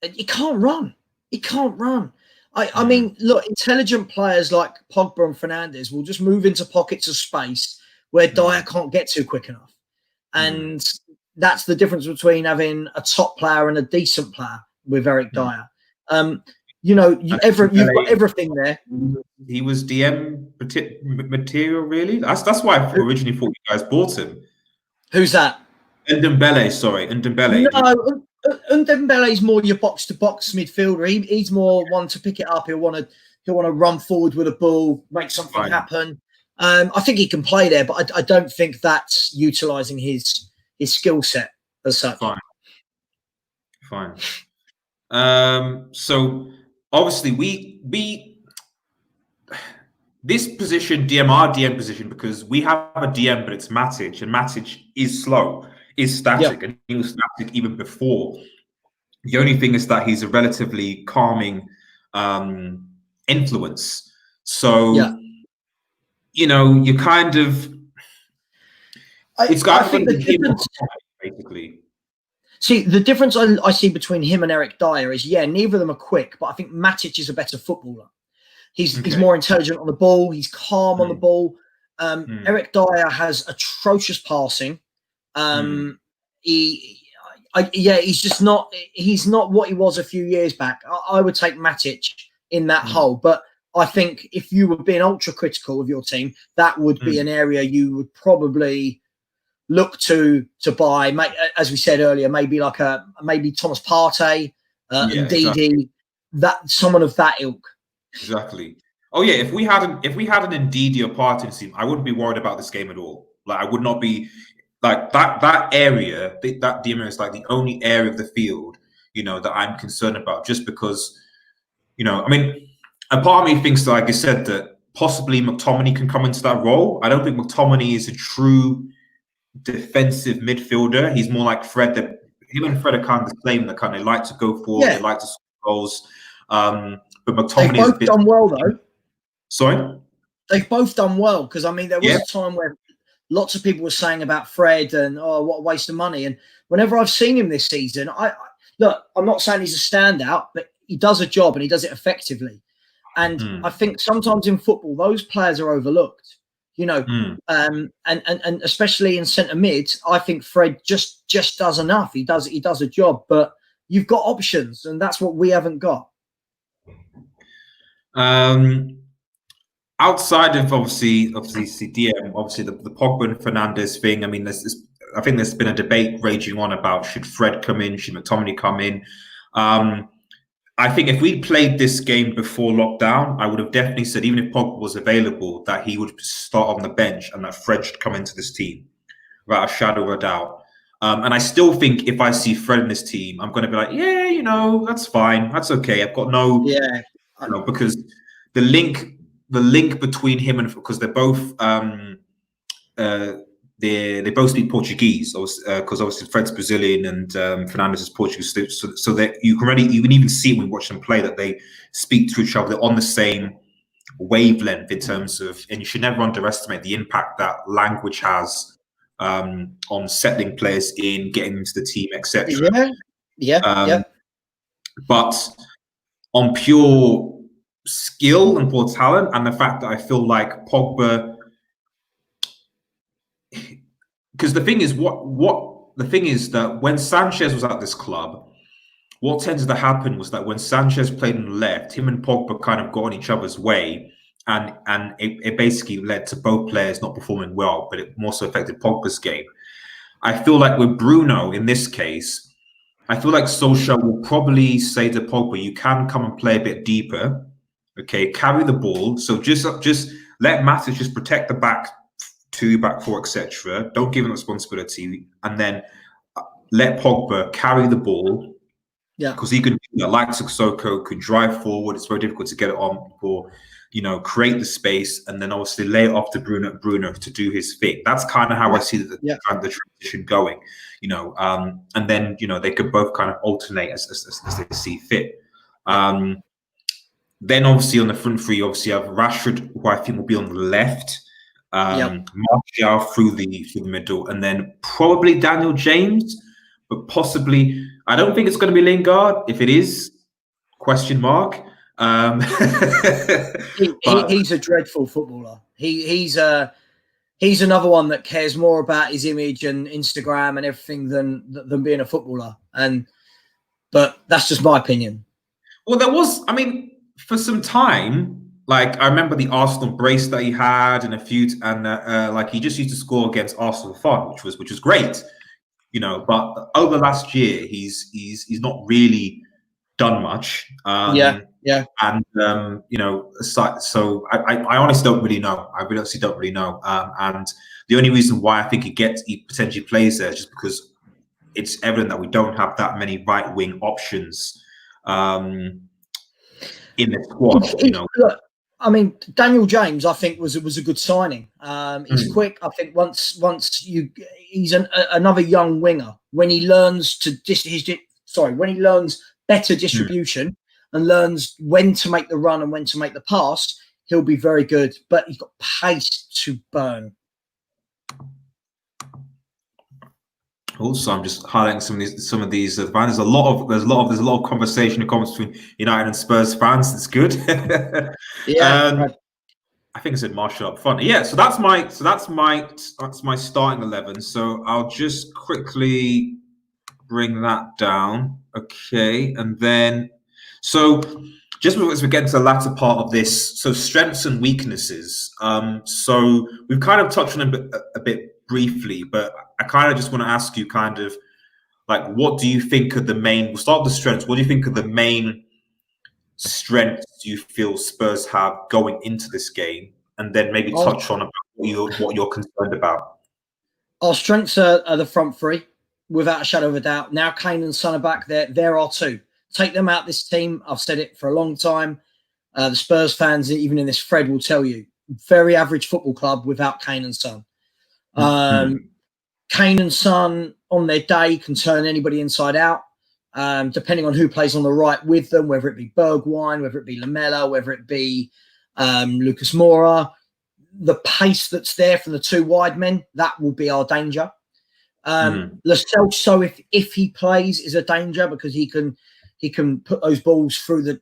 He can't run. He can't run. I mean, look, intelligent players like Pogba and Fernandes will just move into pockets of space where Dyer can't get to quick enough. And that's the difference between having a top player and a decent player with Eric Dyer. You've got everything there. He was DM material, really. That's why I originally thought you guys bought him. Who's that? Ndombele, sorry. Ndombele. No, Ndombele's more your box-to-box midfielder. He's more one to pick it up. He'll want to run forward with a ball, make something happen. I think he can play there, but I don't think that's utilising his skill set as such. Fine. So obviously we this position, our DM position, because we have a DM, but it's Matic, and Matic is slow, is static, and he was static even before. The only thing is that he's a relatively calming influence. So you kind of it's got to be him, basically. See, the difference I see between him and Eric Dyer is, neither of them are quick, but I think Matic is a better footballer. He's more intelligent on the ball. He's calm on the ball. Eric Dyer has atrocious passing. He's just not. He's not what he was a few years back. I would take Matic in that hole, but I think if you were being ultra critical of your team, that would be an area you would probably look to buy. As we said earlier, maybe maybe Thomas Partey, Ndidi, that someone of that ilk. Exactly. Oh yeah, if we had an Ndidi or Partey team, I wouldn't be worried about this game at all. Like I would not be like that area. That DM is like the only area of the field, that I'm concerned about. Just because, I mean, a part of me thinks, like I said, that possibly McTominay can come into that role. I don't think McTominay is a true defensive midfielder. He's more like Fred. Him and Fred are kind of the same. They kind of like to go forward. They like to score goals. But McTominay They've both done well, though. Sorry? They've both done well, because, I mean, there was a time where lots of people were saying about Fred and, what a waste of money. And whenever I've seen him this season, look, I'm not saying he's a standout, but he does a job and he does it effectively. And I think sometimes in football, those players are overlooked, and especially in centre mid, I think Fred just does enough. He does a job, but you've got options, and that's what we haven't got. Outside of obviously DM, obviously the Pogba and Fernandes thing. I mean, I think there's been a debate raging on about should Fred come in, should McTominay come in. I think if we'd played this game before lockdown, I would have definitely said, even if Pogba was available, that he would start on the bench and that Fred should come into this team, without a shadow of a doubt. And I still think if I see Fred in this team, I'm going to be like, that's fine, that's okay. I've got no, because the link between him and, because they're both they both speak Portuguese, because obviously Fred's Brazilian and Fernandes is Portuguese, so that you can even see when we watch them play that they speak to each other. They're on the same wavelength in terms of, and you should never underestimate the impact that language has on settling players in, getting into the team, etc. But on pure skill and pure talent, and the fact that I feel like Pogba. Because the thing is, that when Sanchez was at this club, what tended to happen was that when Sanchez played on the left, him and Pogba kind of got on each other's way, and it basically led to both players not performing well, but it more so affected Pogba's game. I feel like with Bruno in this case, I feel like Solskjaer will probably say to Pogba, you can come and play a bit deeper, okay, carry the ball, so just let Matic just protect the back two, back four, etc. Don't give him responsibility, and then let Pogba carry the ball Yeah. Because he could, like Sissoko, could drive forward. It's very difficult to get it on or, create the space and then obviously lay it off to Bruno to do his thing. That's kind of how I see the transition going, and then, they could both kind of alternate as they see fit. Then obviously on the front three, you obviously have Rashford, who I think will be on the left, Martial through the middle, and then probably Daniel James, but possibly, I don't think it's going to be Lingard. If it is, question mark. He's a dreadful footballer. He's another one that cares more about his image and Instagram and everything than being a footballer. But that's just my opinion. Well, there was, for some time, like I remember the Arsenal brace that he had and like he just used to score against Arsenal fun, which was great, But over last year, he's not really done much. And so I honestly don't really know. I really honestly don't really know. And the only reason why I think he potentially plays there is just because it's evident that we don't have that many right wing options in the squad. Look, Daniel James, I think was a good signing. He's quick. I think he's another young winger. When he learns better distribution and learns when to make the run and when to make the pass, he'll be very good. But he's got pace to burn. Also, I'm just highlighting some of these fans. There's a lot of conversation and comments between United and Spurs fans. It's good. I think I said Martial up front. Yeah, so that's my starting 11. So I'll just quickly bring that down. Okay, and then so just as we get into the latter part of this, so strengths and weaknesses. So we've kind of touched on it a bit briefly, but I kind of just want to ask you kind of like, what do you think are the main, we'll start with the strengths. What do you think are the main strengths you feel Spurs have going into this game? And then maybe touch on about what you're concerned about. Our strengths are the front three, without a shadow of a doubt. Now Kane and Son are back there. There are two. Take them out this team. I've said it for a long time. The Spurs fans, even in this thread, will tell you, very average football club without Kane and Son. Kane and Son on their day can turn anybody inside out, depending on who plays on the right with them, whether it be Bergwijn, whether it be Lamela, whether it be Lucas Moura. The pace that's there from the two wide men, that will be our danger. Lo Celso, if he plays, is a danger because he can put those balls through the,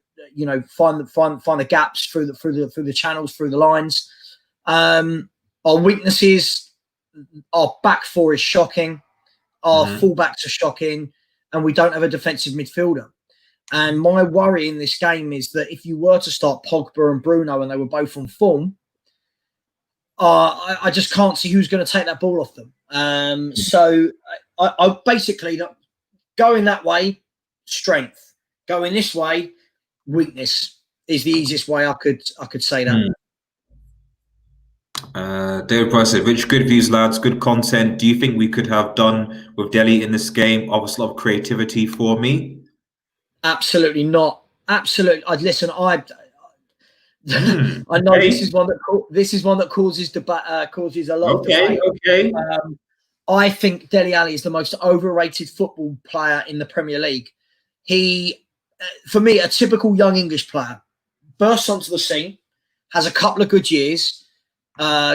find the gaps through the channels, through the lines. Our weaknesses, our back four is shocking. Our fullbacks are shocking, and we don't have a defensive midfielder. And my worry in this game is that if you were to start Pogba and Bruno and they were both on form, I just can't see who's going to take that ball off them. So I basically, going that way, strength. Going this way, weakness is the easiest way I could say that. David Price said, Rich, good views, lads, good content. Do you think we could have done with Dele in this game? Obviously, a lot of creativity for me. Absolutely not. Absolutely. Listen, I know this is one that causes debate, causes a lot of debate. Okay. I think Dele Alli is the most overrated football player in the Premier League. He, for me, a typical young English player, bursts onto the scene, has a couple of good years,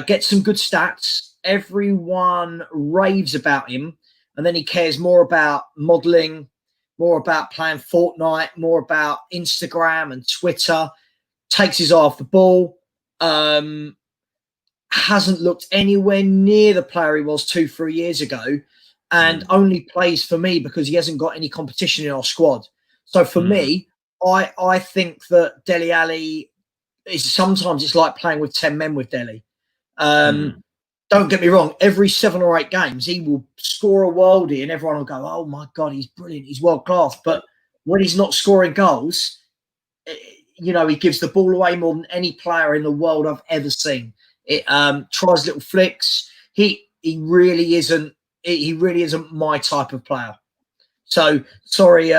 gets some good stats. Everyone raves about him, and then he cares more about modelling, more about playing Fortnite, more about Instagram and Twitter. Takes his eye off the ball. Hasn't looked anywhere near the player he was 2-3 years ago, and only plays for me because he hasn't got any competition in our squad. So for me, I think that Dele Alli is sometimes it's like playing with 10 men with Dele. Don't get me wrong. Every 7 or 8 games, he will score a worldie, and everyone will go, "Oh my God, he's brilliant. He's world class." But when he's not scoring goals, he gives the ball away more than any player in the world I've ever seen. It tries little flicks. He really isn't. He really isn't my type of player. So sorry,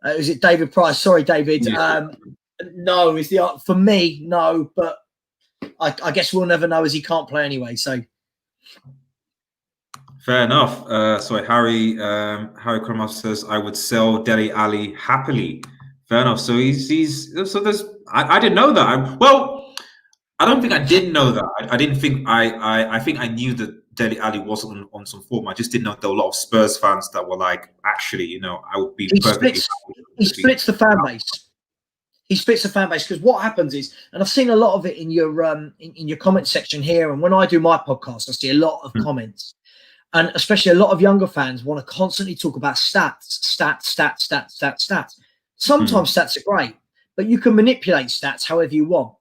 Is it David Price? Sorry, David. Yeah. No, is the for me no, but I guess we'll never know as he can't play anyway. So fair enough. Sorry, Harry Krumov says I would sell Dele Alli happily. Fair enough. So he's so there's I didn't know that. I don't think I did know that. I didn't think I think I knew that Dele Alli wasn't on some form. I just didn't know there were a lot of Spurs fans that were like, actually, I would be perfectly. He splits the fan base. He splits the fan base because what happens is, and I've seen a lot of it in your in your comment section here, and when I do my podcast, I see a lot of comments, and especially a lot of younger fans want to constantly talk about stats. Sometimes stats are great, but you can manipulate stats however you want.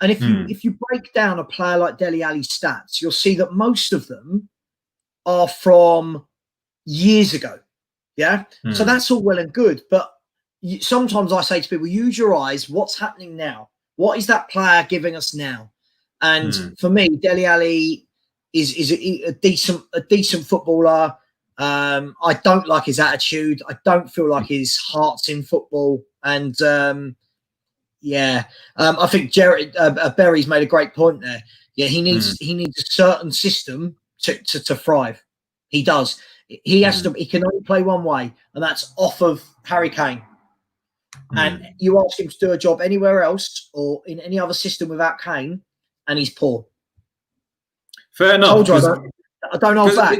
And if you break down a player like Dele Alli's stats, you'll see that most of them are from years ago. Yeah. So that's all well and good. But sometimes I say to people, use your eyes. What's happening now? What is that player giving us now? And for me, Dele Alli is a decent footballer. I don't like his attitude. I don't feel like his heart's in football. And I think Berry's made a great point there. Yeah, he needs a certain system to thrive. He does. He has to. He can only play one way, and that's off of Harry Kane. And you ask him to do a job anywhere else or in any other system without Kane, and he's poor. Fair enough. I don't hold back.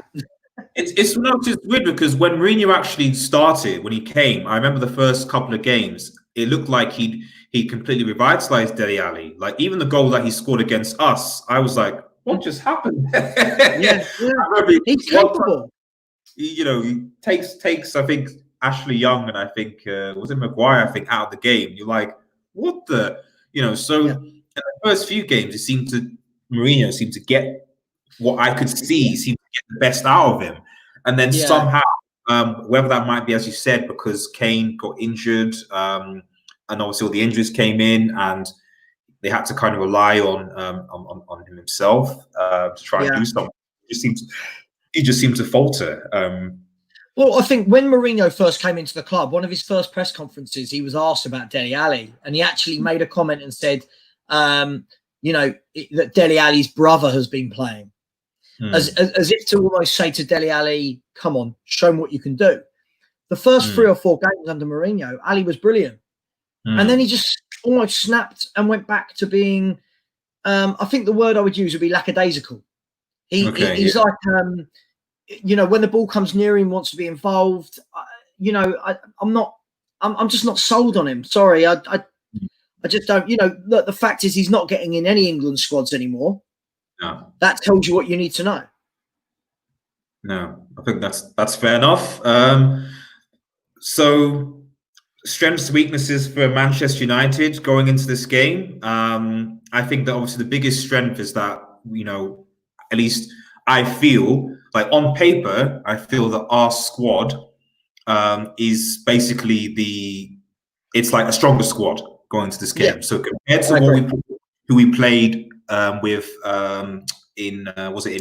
It's weird because when Mourinho actually started, when he came, I remember the first couple of games, it looked like he completely revitalized Dele Alli. Like even the goal that he scored against us, I was like, what just happened? Yeah. He's capable. He takes I think Ashley Young and I think was it Maguire, I think, out of the game. You're like, what the in the first few games Mourinho seemed to get what I could see, seemed to get the best out of him. And then somehow, whether that might be, as you said, because Kane got injured, and obviously all the injuries came in, and they had to kind of rely on him himself to try and do something. He just seemed to falter. Well, I think when Mourinho first came into the club, one of his first press conferences, he was asked about Dele Alli, and he actually made a comment and said, that Dele Alli's brother has been playing, as if to almost say to Dele Alli, "Come on, show him what you can do." The first 3 or 4 games under Mourinho, Ali was brilliant, and then he just almost snapped and went back to being. I think the word I would use would be lackadaisical. He's like, when the ball comes near him, wants to be involved. I'm just not sold on him. Sorry, I just don't. Look, the fact is he's not getting in any England squads anymore. No. That tells you what you need to know. No, I think that's fair enough. So, strengths, weaknesses for Manchester United going into this game. I think that obviously the biggest strength is that, at least I feel like on paper, I feel that our squad is basically it's like a stronger squad going into this game. So compared to who we played with in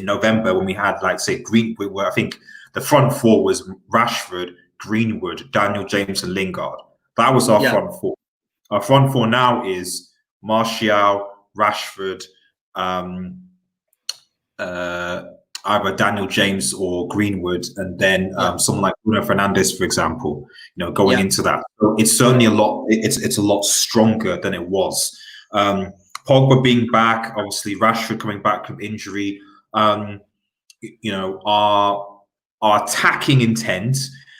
November when we had Greenwood, where I think the front four was Rashford, Greenwood, Daniel James, and Lingard. That was our front four. Our front four now is Martial, Rashford, either Daniel James or Greenwood, and then someone like Bruno Fernandes, for example. Going into that, so it's certainly a lot. It's a lot stronger than it was. Pogba being back, obviously Rashford coming back from injury. Our attacking intent,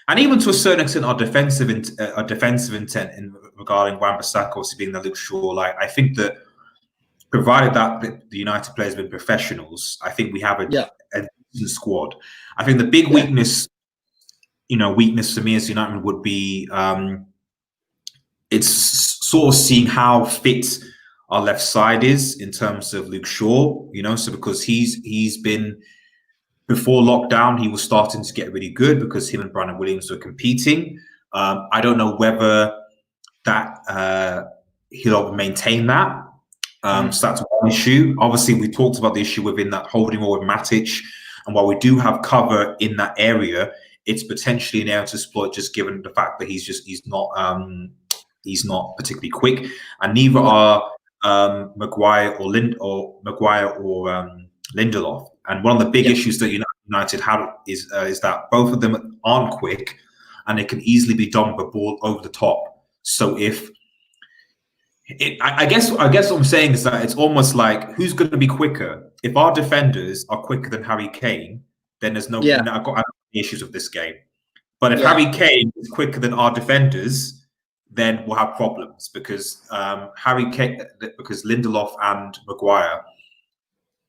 and even to a certain extent, our defensive intent in regarding Wan-Bissaka obviously being the Luke Shaw. I think that provided that the United players have been professionals, I think we have a decent squad. I think the big weakness for me as United would be it's sort of seeing how fit our left side is in terms of Luke Shaw. So because he's been, before lockdown, he was starting to get really good because him and Brandon Williams were competing. I don't know whether that he'll maintain that. So that's one issue. Obviously, we talked about the issue within that holding or with Matic, and while we do have cover in that area, it's potentially an area to exploit, just given the fact that he's not particularly quick, and neither are Maguire or Lindelof. And one of the big issues that United have is that both of them aren't quick, and it can easily be done with a ball over the top. So I guess what I'm saying is that it's almost like, who's going to be quicker? If our defenders are quicker than Harry Kane, then there's no. I've got issues with this game. But if Harry Kane is quicker than our defenders, then we'll have problems, because because Lindelof and Maguire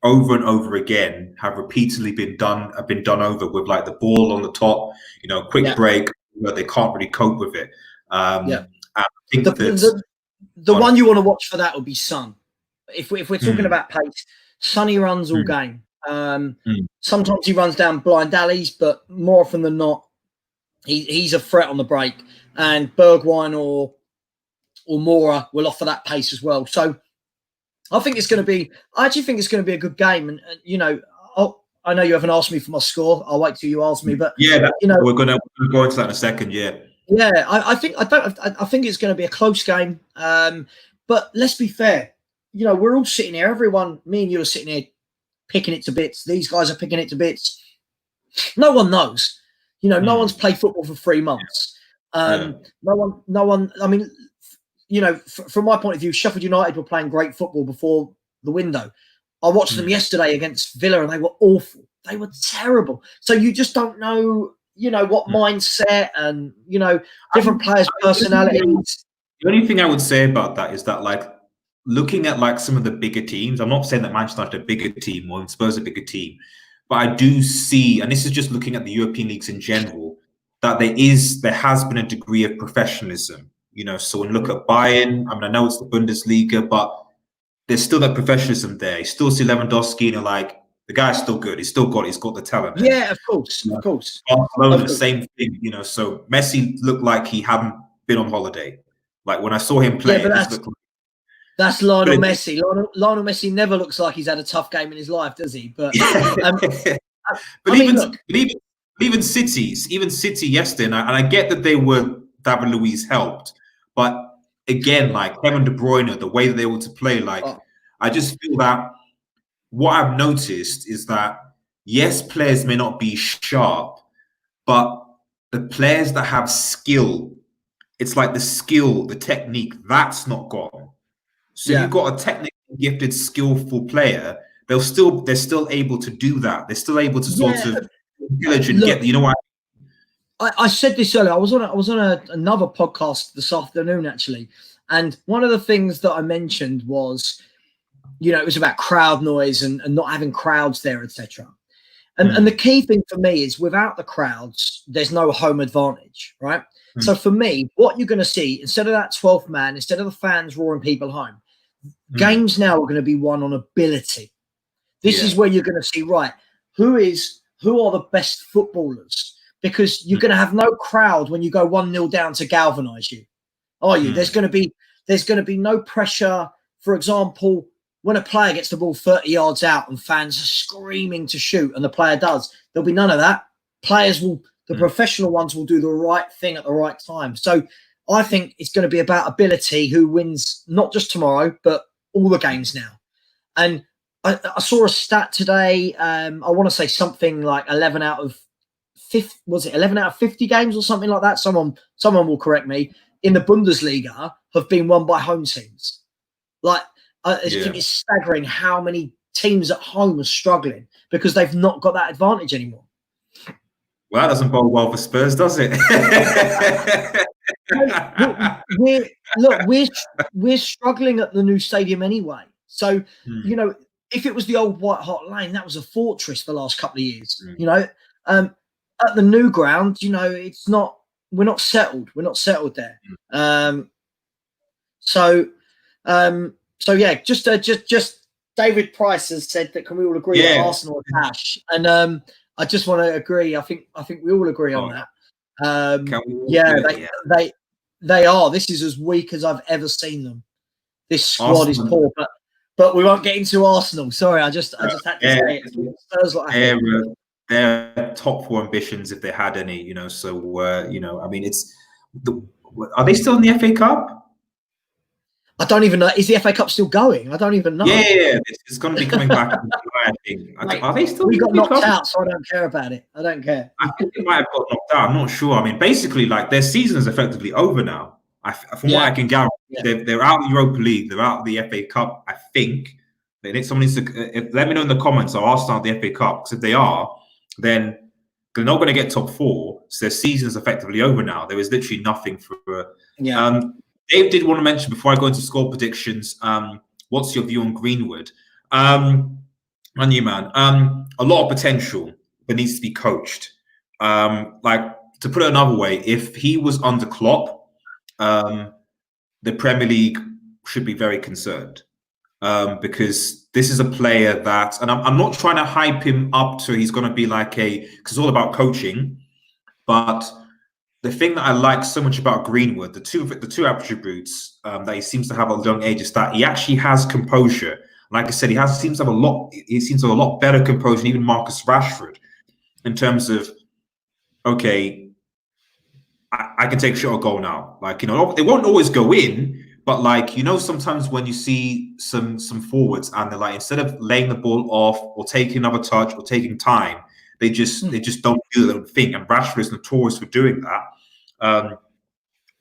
over and over again have repeatedly been done over with, like, the ball on the top, quick break, where they can't really cope with it. And I think the one you want to watch for that would be Son. If we're talking about pace, Sonny runs all game. Sometimes he runs down blind alleys, but more often than not, he's a threat on the break. And Bergwijn or Mora will offer that pace as well. So I actually think it's going to be a good game. And I know you haven't asked me for my score. I'll wait till you ask me. But we're going to go into that in a second. Yeah, I think it's going to be a close game. But let's be fair. We're all sitting here. Everyone, me and you, are sitting here picking it to bits. These guys are picking it to bits. No one knows. No one's played football for 3 months. No one. I mean, from my point of view, Sheffield United were playing great football before the window. I watched them yesterday against Villa, and they were awful. They were terrible. So you just don't know, what mindset and, different players' personalities. The only thing I would say about that is that, like, looking at, like, some of the bigger teams, I'm not saying that Manchester United are a bigger team or Spurs are a bigger team, but I do see, and this is just looking at the European leagues in general, that there has been a degree of professionalism. So when you look at Bayern, I mean, I know it's the Bundesliga, but there's still that professionalism there. You still see Lewandowski, like, the guy's still good. He's got the talent. Yeah, of course. Barcelona, the same thing. So Messi looked like he hadn't been on holiday. Like, when I saw him play, that's Lionel Messi. Lionel Messi never looks like he's had a tough game in his life, does he? But even City yesterday, and I get that David Luiz helped, but again, like, Kevin De Bruyne, the way that they were to play, like, I just feel that what I've noticed is that, yes, players may not be sharp, but the players that have skill, it's like the skill, the technique, that's not gone. So you've got a technically gifted, skillful player, they're still able to do that. They're still able to sort of intelligent get. What? I said this earlier. I was on another podcast this afternoon, actually, and one of the things that I mentioned was, it was about crowd noise and not having crowds there, etc. And the key thing for me is, without the crowds, there's no home advantage, right? So for me, what you're going to see, instead of that 12th man, instead of the fans roaring people home, games now are going to be won on ability. This is where you're going to see, right, who are the best footballers? Because you're going to have no crowd when you go 1-0 down to galvanise you, are you? There's going to be no pressure. For example, when a player gets the ball 30 yards out and fans are screaming to shoot, and the player does, there'll be none of that. The professional ones will do the right thing at the right time. So I think it's going to be about ability, who wins not just tomorrow, but all the games now. And I saw a stat today. I want to say something like 11 out of 50 games or something like that? Someone will correct me. In the Bundesliga, have been won by home teams. Like, I think it's staggering how many teams at home are struggling because they've not got that advantage anymore. Well, that doesn't bode well for Spurs, does it? We're struggling at the new stadium anyway. So, if it was the old White Hart Lane, that was a fortress the last couple of years. At the new ground, it's not. We're not settled. We're not settled there. So yeah. Just David Price has said that. Can we all agree that Arsenal are cash? And I just want to agree. I think we all agree on that. They are. This is as weak as I've ever seen them. This squad is poor, but we won't get into Arsenal. Sorry, I just had to say it. Spurs like their top four ambitions if they had any. So I mean, are they still in the FA Cup? I don't even know. Is the FA Cup still going? I don't even know. Yeah. It's going to be coming back in July, I think. Mate, are they still? We got knocked out, so I don't care about it. I don't care. I think they might have got knocked out. I'm not sure. I mean, basically, like their season is effectively over now. From what I can gather, they're out of the Europa League. They're out of the FA Cup. I think. Someone needs to let me know in the comments. Or Arsenal out the FA Cup. Because if they are, then they're not going to get top four. So their season is effectively over now. There is literally nothing for. Dave did want to mention before I go into score predictions. What's your view on Greenwood? On you, man. A lot of potential, but needs to be coached. Like to put it another way, if he was under Klopp, the Premier League should be very concerned because this is a player that, and I'm not trying to hype him up to he's going to be like because it's all about coaching, but the thing that I like so much about Greenwood, the two attributes that he seems to have at a young age is that he actually has composure. Like I said, he seems to have a lot better composure than even Marcus Rashford in terms of, okay, I can take a shot or goal now. Like, it won't always go in, but like, sometimes when you see some forwards and they're like, instead of laying the ball off or taking another touch or taking time, they just don't do their own thing. And Rashford is notorious for doing that.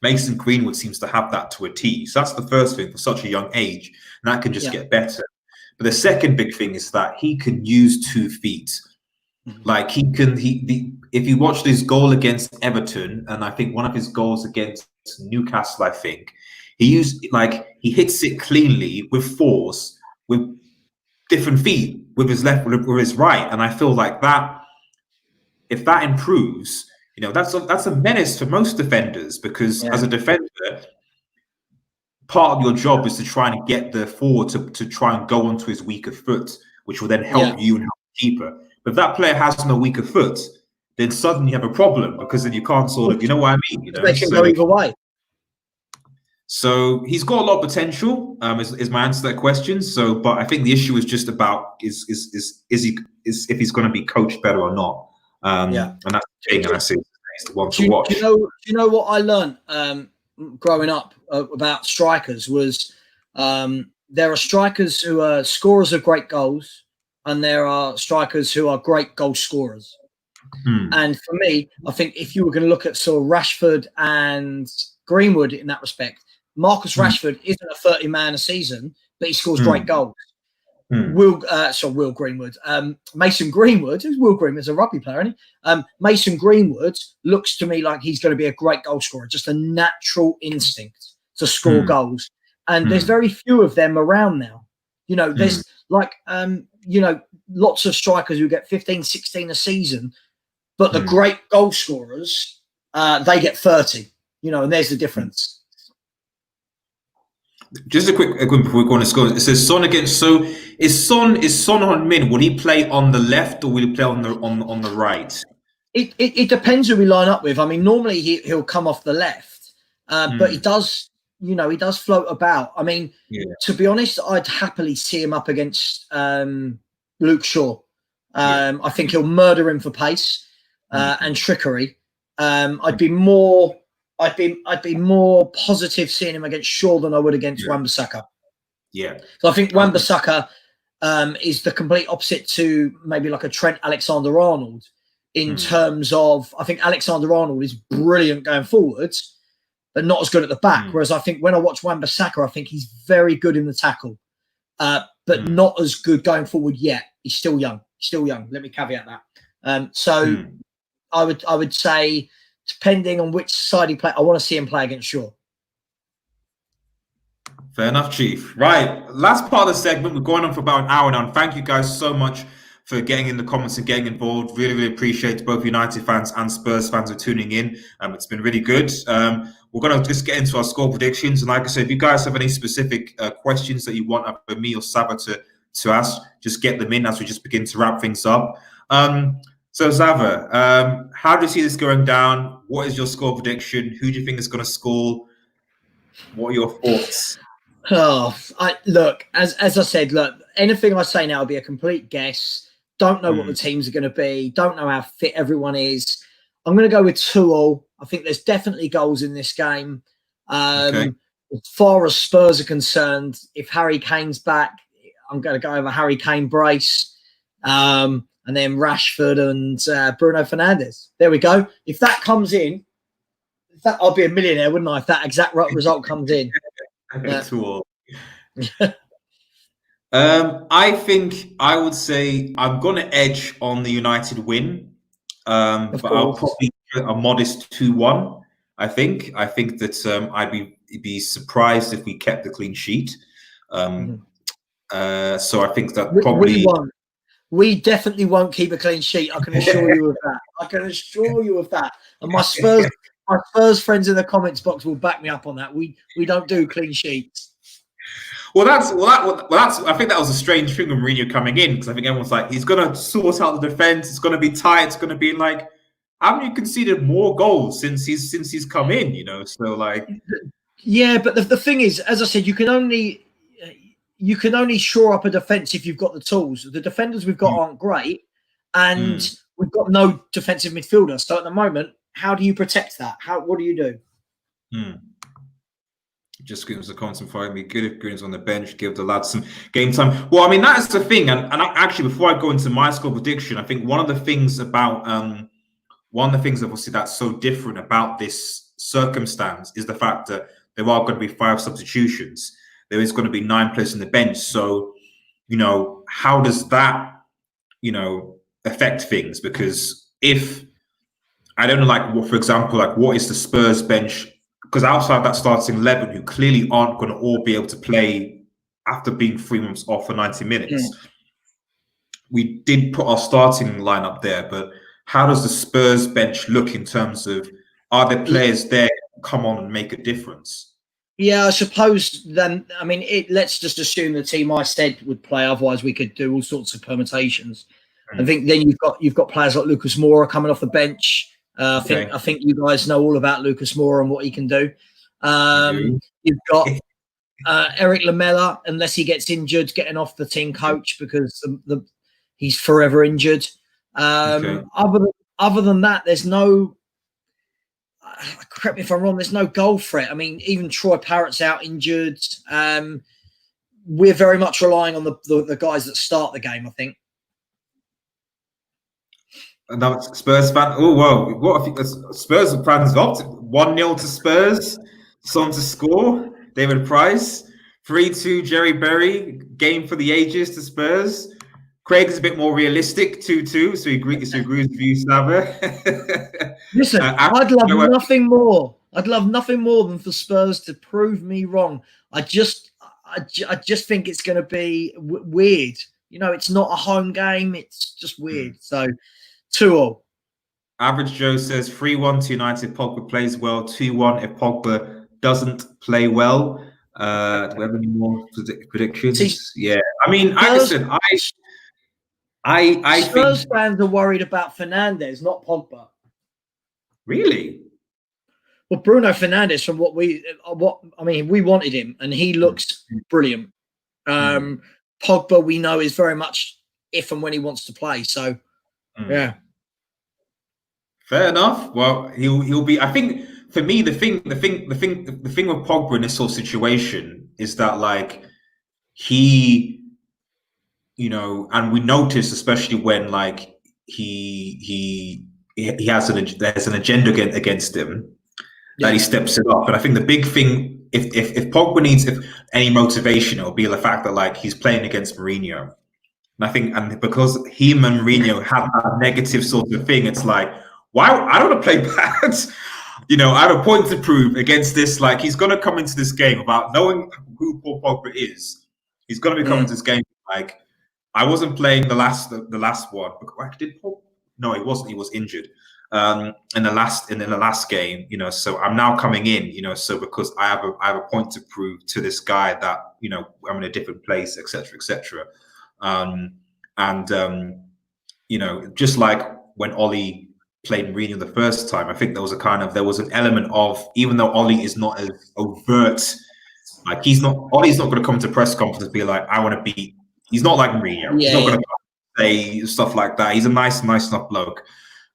Mason Greenwood seems to have that to a T. So that's the first thing for such a young age. And that can just get better. But the second big thing is that he can use 2 feet. Like if you watch his goal against Everton, and I think one of his goals against Newcastle, I think, he hits it cleanly with force, with different feet, with his left, with his right. And I feel like that, if that improves, that's a menace for most defenders because as a defender, part of your job is to try and get the forward to try and go onto his weaker foot, which will then help you and help the keeper. But if that player has no weaker foot, then suddenly you have a problem because then you can't sort of, you know what I mean? They can go either way. So he's got a lot of potential. Is my answer to that question. So, but I think the issue is just about is if he's going to be coached better or not. And that's the thing. And I say it's the one to watch. Do you know what I learned growing up about strikers was there are strikers who are scorers of great goals, and there are strikers who are great goal scorers. And for me, I think if you were going to look at sort of Rashford and Greenwood in that respect, Marcus Rashford isn't a 30-man a season, but he scores great goals. Will Greenwood. Mason Greenwood, who's Will Greenwood's a rugby player, isn't he? Mason Greenwood looks to me like he's going to be a great goal scorer, just a natural instinct to score goals. And there's very few of them around now. There's lots of strikers who get 15, 16 a season, but the great goal scorers, they get 30, and there's the difference. Just a quick before we go on to score. It says Son against. So is Son on Min? Will he play on the left or will he play on the right? It depends who we line up with. I mean, normally he'll come off the left, but he does. He does float about. I mean, to be honest, I'd happily see him up against Luke Shaw. I think he'll murder him for pace and trickery. I'd be more positive seeing him against Shaw than I would against Wan-Bissaka. Yeah. So I think Wan-Bissaka is the complete opposite to maybe like a Trent Alexander-Arnold in terms of, I think Alexander-Arnold is brilliant going forwards, but not as good at the back. Whereas I think when I watch Wan-Bissaka, I think he's very good in the tackle, but not as good going forward yet. He's still young. Let me caveat that. So I would say, depending on which side he plays, I want to see him play against Shaw. Fair enough, Chief. Right. Last part of the segment. We're going on for about an hour now. And thank you guys so much for getting in the comments and getting involved. Really, really appreciate both United fans and Spurs fans for tuning in. It's been really good. We're going to just get into our score predictions. And like I said, if you guys have any specific questions that you want for me or Saba to ask, just get them in as we just begin to wrap things up. So, Zava, how do you see this going down? What is your score prediction? Who do you think is going to score? What are your thoughts? Look, as I said, anything I say now will be a complete guess. Don't know what the teams are going to be. Don't know how fit everyone is. I'm going to go with 2-2. I think there's definitely goals in this game. As far as Spurs are concerned, if Harry Kane's back, I'm going to go over Harry Kane brace. And then Rashford and Bruno Fernandes. There we go. If that comes in, I'll be a millionaire, wouldn't I? If that exact result comes in. I think I would say I'm going to edge on the United win, but I'll probably a modest 2-1. I think that I'd be surprised if we kept the clean sheet. So I think that probably we won't. We definitely won't keep a clean sheet. I can assure you of that. I can assure you of that. And my Spurs friends in the comments box will back me up on that. We don't do clean sheets. Well, that's. I think that was a strange thing with Mourinho coming in, because I think everyone's like, he's going to sort out the defense. It's going to be tight. It's going to be like, haven't you conceded more goals since he's come in? You know, so like, yeah. But the thing is, as I said, you can only shore up a defense if you've got the tools. The defenders we've got aren't great, and we've got no defensive midfielder. So at the moment, how do you protect that? What do you do? Just give us a comment for me. Good if Green's on the bench, give the lads some game time. Well, I mean, that's the thing. And actually, before I go into my score prediction, I think one of the things obviously that's so different about this circumstance is the fact that there are going to be 5 substitutions. There is going to be 9 players on the bench. So, you know, how does that, you know, affect things? Because if, I don't know, like, for example, like, what is the Spurs bench? Because outside that starting 11, who clearly aren't going to all be able to play after being 3 months off for 90 minutes. We did put our starting lineup there, but how does the Spurs bench look in terms of, are there players there who come on and make a difference? Yeah, I suppose then, I mean, let's just assume the team I said would play. Otherwise, we could do all sorts of permutations. I think then you've got players like Lucas Moura coming off the bench. I think you guys know all about Lucas Moura and what he can do. You've got Eric Lamela, unless he gets injured, getting off the team coach because he's forever injured. Other than that, there's no. Correct me if I'm wrong. There's no goal threat. I mean, even Troy Parrott's out injured. We're very much relying on the guys that start the game, I think. Another Spurs fan. Oh, whoa. What if Spurs fans opted 1-0 to Spurs? Son to score. David Price. 3-2 Jerry Berry. Game for the ages to Spurs. Craig is a bit more realistic, 2-2. So he agrees with you, Slava. Listen, I'd love nothing more. I'd love nothing more than for Spurs to prove me wrong. I just think it's going to be weird. You know, it's not a home game. It's just weird. So 2-2. Average Joe says 3-1 to United. Pogba plays well. 2-1 if Pogba doesn't play well. Do we have any more predictions? Yeah. I mean, I Spurs think fans are worried about Fernandes, not Pogba. Really? Well, Bruno Fernandes, from we wanted him, and he looks brilliant. Pogba, we know, is very much if and when he wants to play. So, yeah. Fair enough. Well, he'll be. I think for me, the thing with Pogba in this sort of situation is that, like, he, you know, and we notice, especially when, like, he has an agenda against him, that he steps it up. And I think the big thing, if Pogba needs any motivation, it'll be the fact that, like, he's playing against Mourinho. And I think, and because him and Mourinho have that negative sort of thing, it's like, why? I don't want to play bad. You know, I have a point to prove against this. Like, he's going to come into this game about knowing who Paul Pogba is. He's going to be coming to this game like, I wasn't playing the last one. Did Paul? No, he wasn't. He was injured in the last game. You know, so I'm now coming in. You know, so because I have a point to prove to this guy that, you know, I'm in a different place, etc., etc. You know, just like when Ollie played Mourinho the first time, I think there was an element of, even though Ollie is not as overt, like Ollie's not going to come to press conference and be like, I want to beat. He's not like Mourinho. Yeah, he's not going to say stuff like that. He's a nice enough bloke.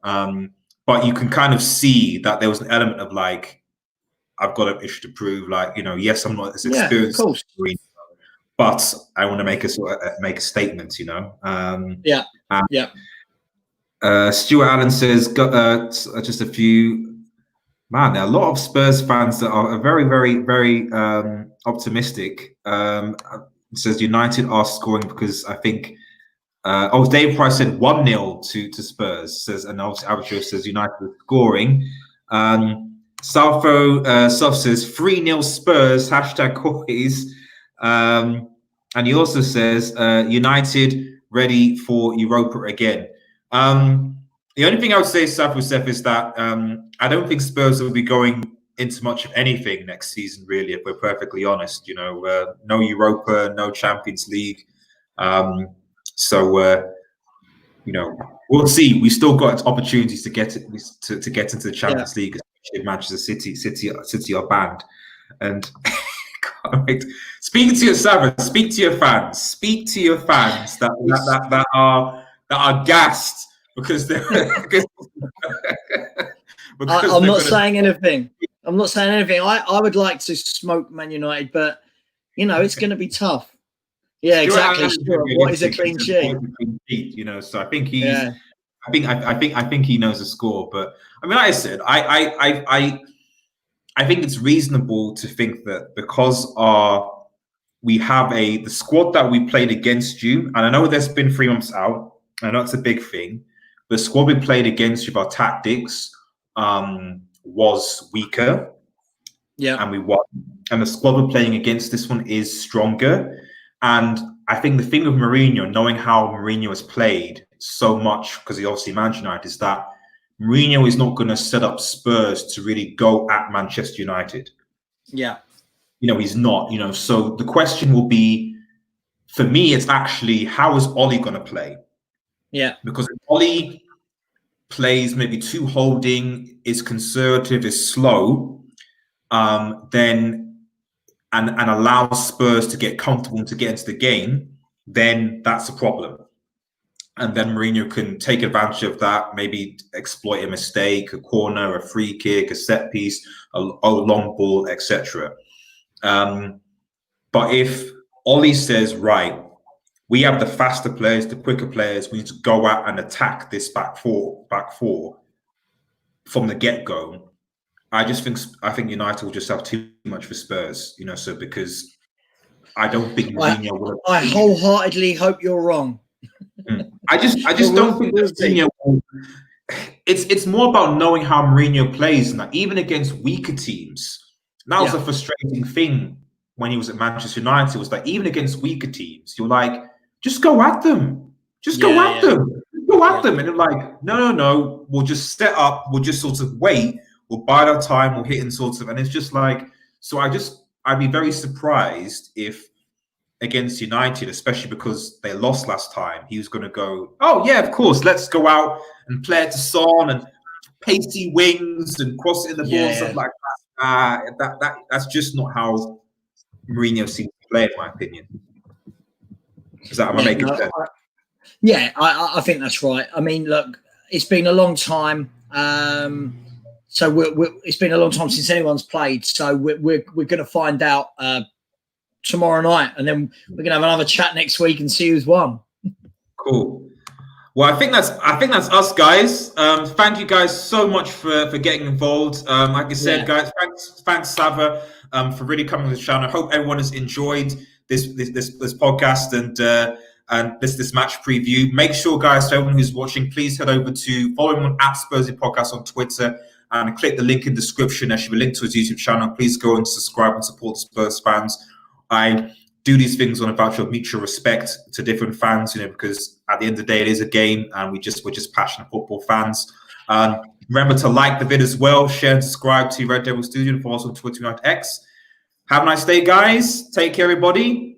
But you can kind of see that there was an element of like, I've got an issue to prove. Like, yes, I'm not as experienced, but I want to make a statement. Stuart Allen says, just a few. Man, there are a lot of Spurs fans that are very, very, very optimistic. It says United are scoring because I think. Dave Price said 1-0 to Spurs. And obviously says United are scoring. South says 3-0 Spurs. #Coys. And he also says United ready for Europa again. The only thing I would say, Seth, is that I don't think Spurs will be going into much of anything next season, really, if we're perfectly honest. No Europa, no Champions League. So we'll see. We still got opportunities to get into the Champions League, especially if Manchester City are banned. And speak to your fans that are gassed because they're. I'm not saying anything. I would like to smoke Man United, but it's going to be tough. Yeah, exactly. Sure. What is a clean sheet? So I think he's. Yeah. I think he knows the score, but I mean, like I said, I think it's reasonable to think that because we have the squad that we played against you, and I know there's been 3 months out. I know it's a big thing. The squad we played against you, our tactics was weaker, and we won. And the squad we're playing against this one is stronger. And I think the thing with Mourinho, knowing how Mourinho has played so much, because he obviously managed United, is that Mourinho is not going to set up Spurs to really go at Manchester United. Yeah. He's not, So the question will be, for me, it's actually, how is Ollie going to play? Yeah. Because if Ollie plays maybe too holding, is conservative, is slow, then and allows Spurs to get comfortable and to get into the game, then that's a problem. And then Mourinho can take advantage of that, maybe exploit a mistake, a corner, a free kick, a set piece, a long ball, etc. But if Ollie says, right, we have the faster players, the quicker players, we need to go out and attack this back four from the get-go, I think United will just have too much for Spurs, so because I don't think Mourinho will. I wholeheartedly hope you're wrong. I just don't think Mourinho will. It's more about knowing how Mourinho plays, and even against weaker teams. That was a frustrating thing when he was at Manchester United, was that even against weaker teams, you're like, just go at them. Just go at them. Go at them. And they're like, no, we'll just set up, we'll just sort of wait. We'll bide our time, we'll hit in sort of, and it's just like, so I'd be very surprised if against United, especially because they lost last time, he was going to go, oh yeah, of course, let's go out and play it to Son and pacey wings and cross it in the ball and stuff like that. That's just not how Mourinho seems to play, in my opinion. Am I making sense? I think that's right. I mean, look, it's been a long time. So it's been a long time since anyone's played. So we're going to find out tomorrow night, and then we're going to have another chat next week and see who's won. Cool. Well, I think that's us, guys. Thank you guys so much for getting involved. Like I said, guys, thanks Sava for really coming to the channel. I hope everyone has enjoyed this podcast and this match preview. Make sure, guys, for everyone who's watching, please head over to follow him on @Spursy Podcast on Twitter and click the link in the description. There should be a link to his YouTube channel. Please go and subscribe and support the Spurs fans. I do these things on a voucher of mutual respect to different fans, because at the end of the day, it is a game, and we're just passionate football fans. Remember to like the vid as well, share and subscribe to Red Devil Studio, and follow us on Twitter and X. Have a nice day, guys. Take care, everybody.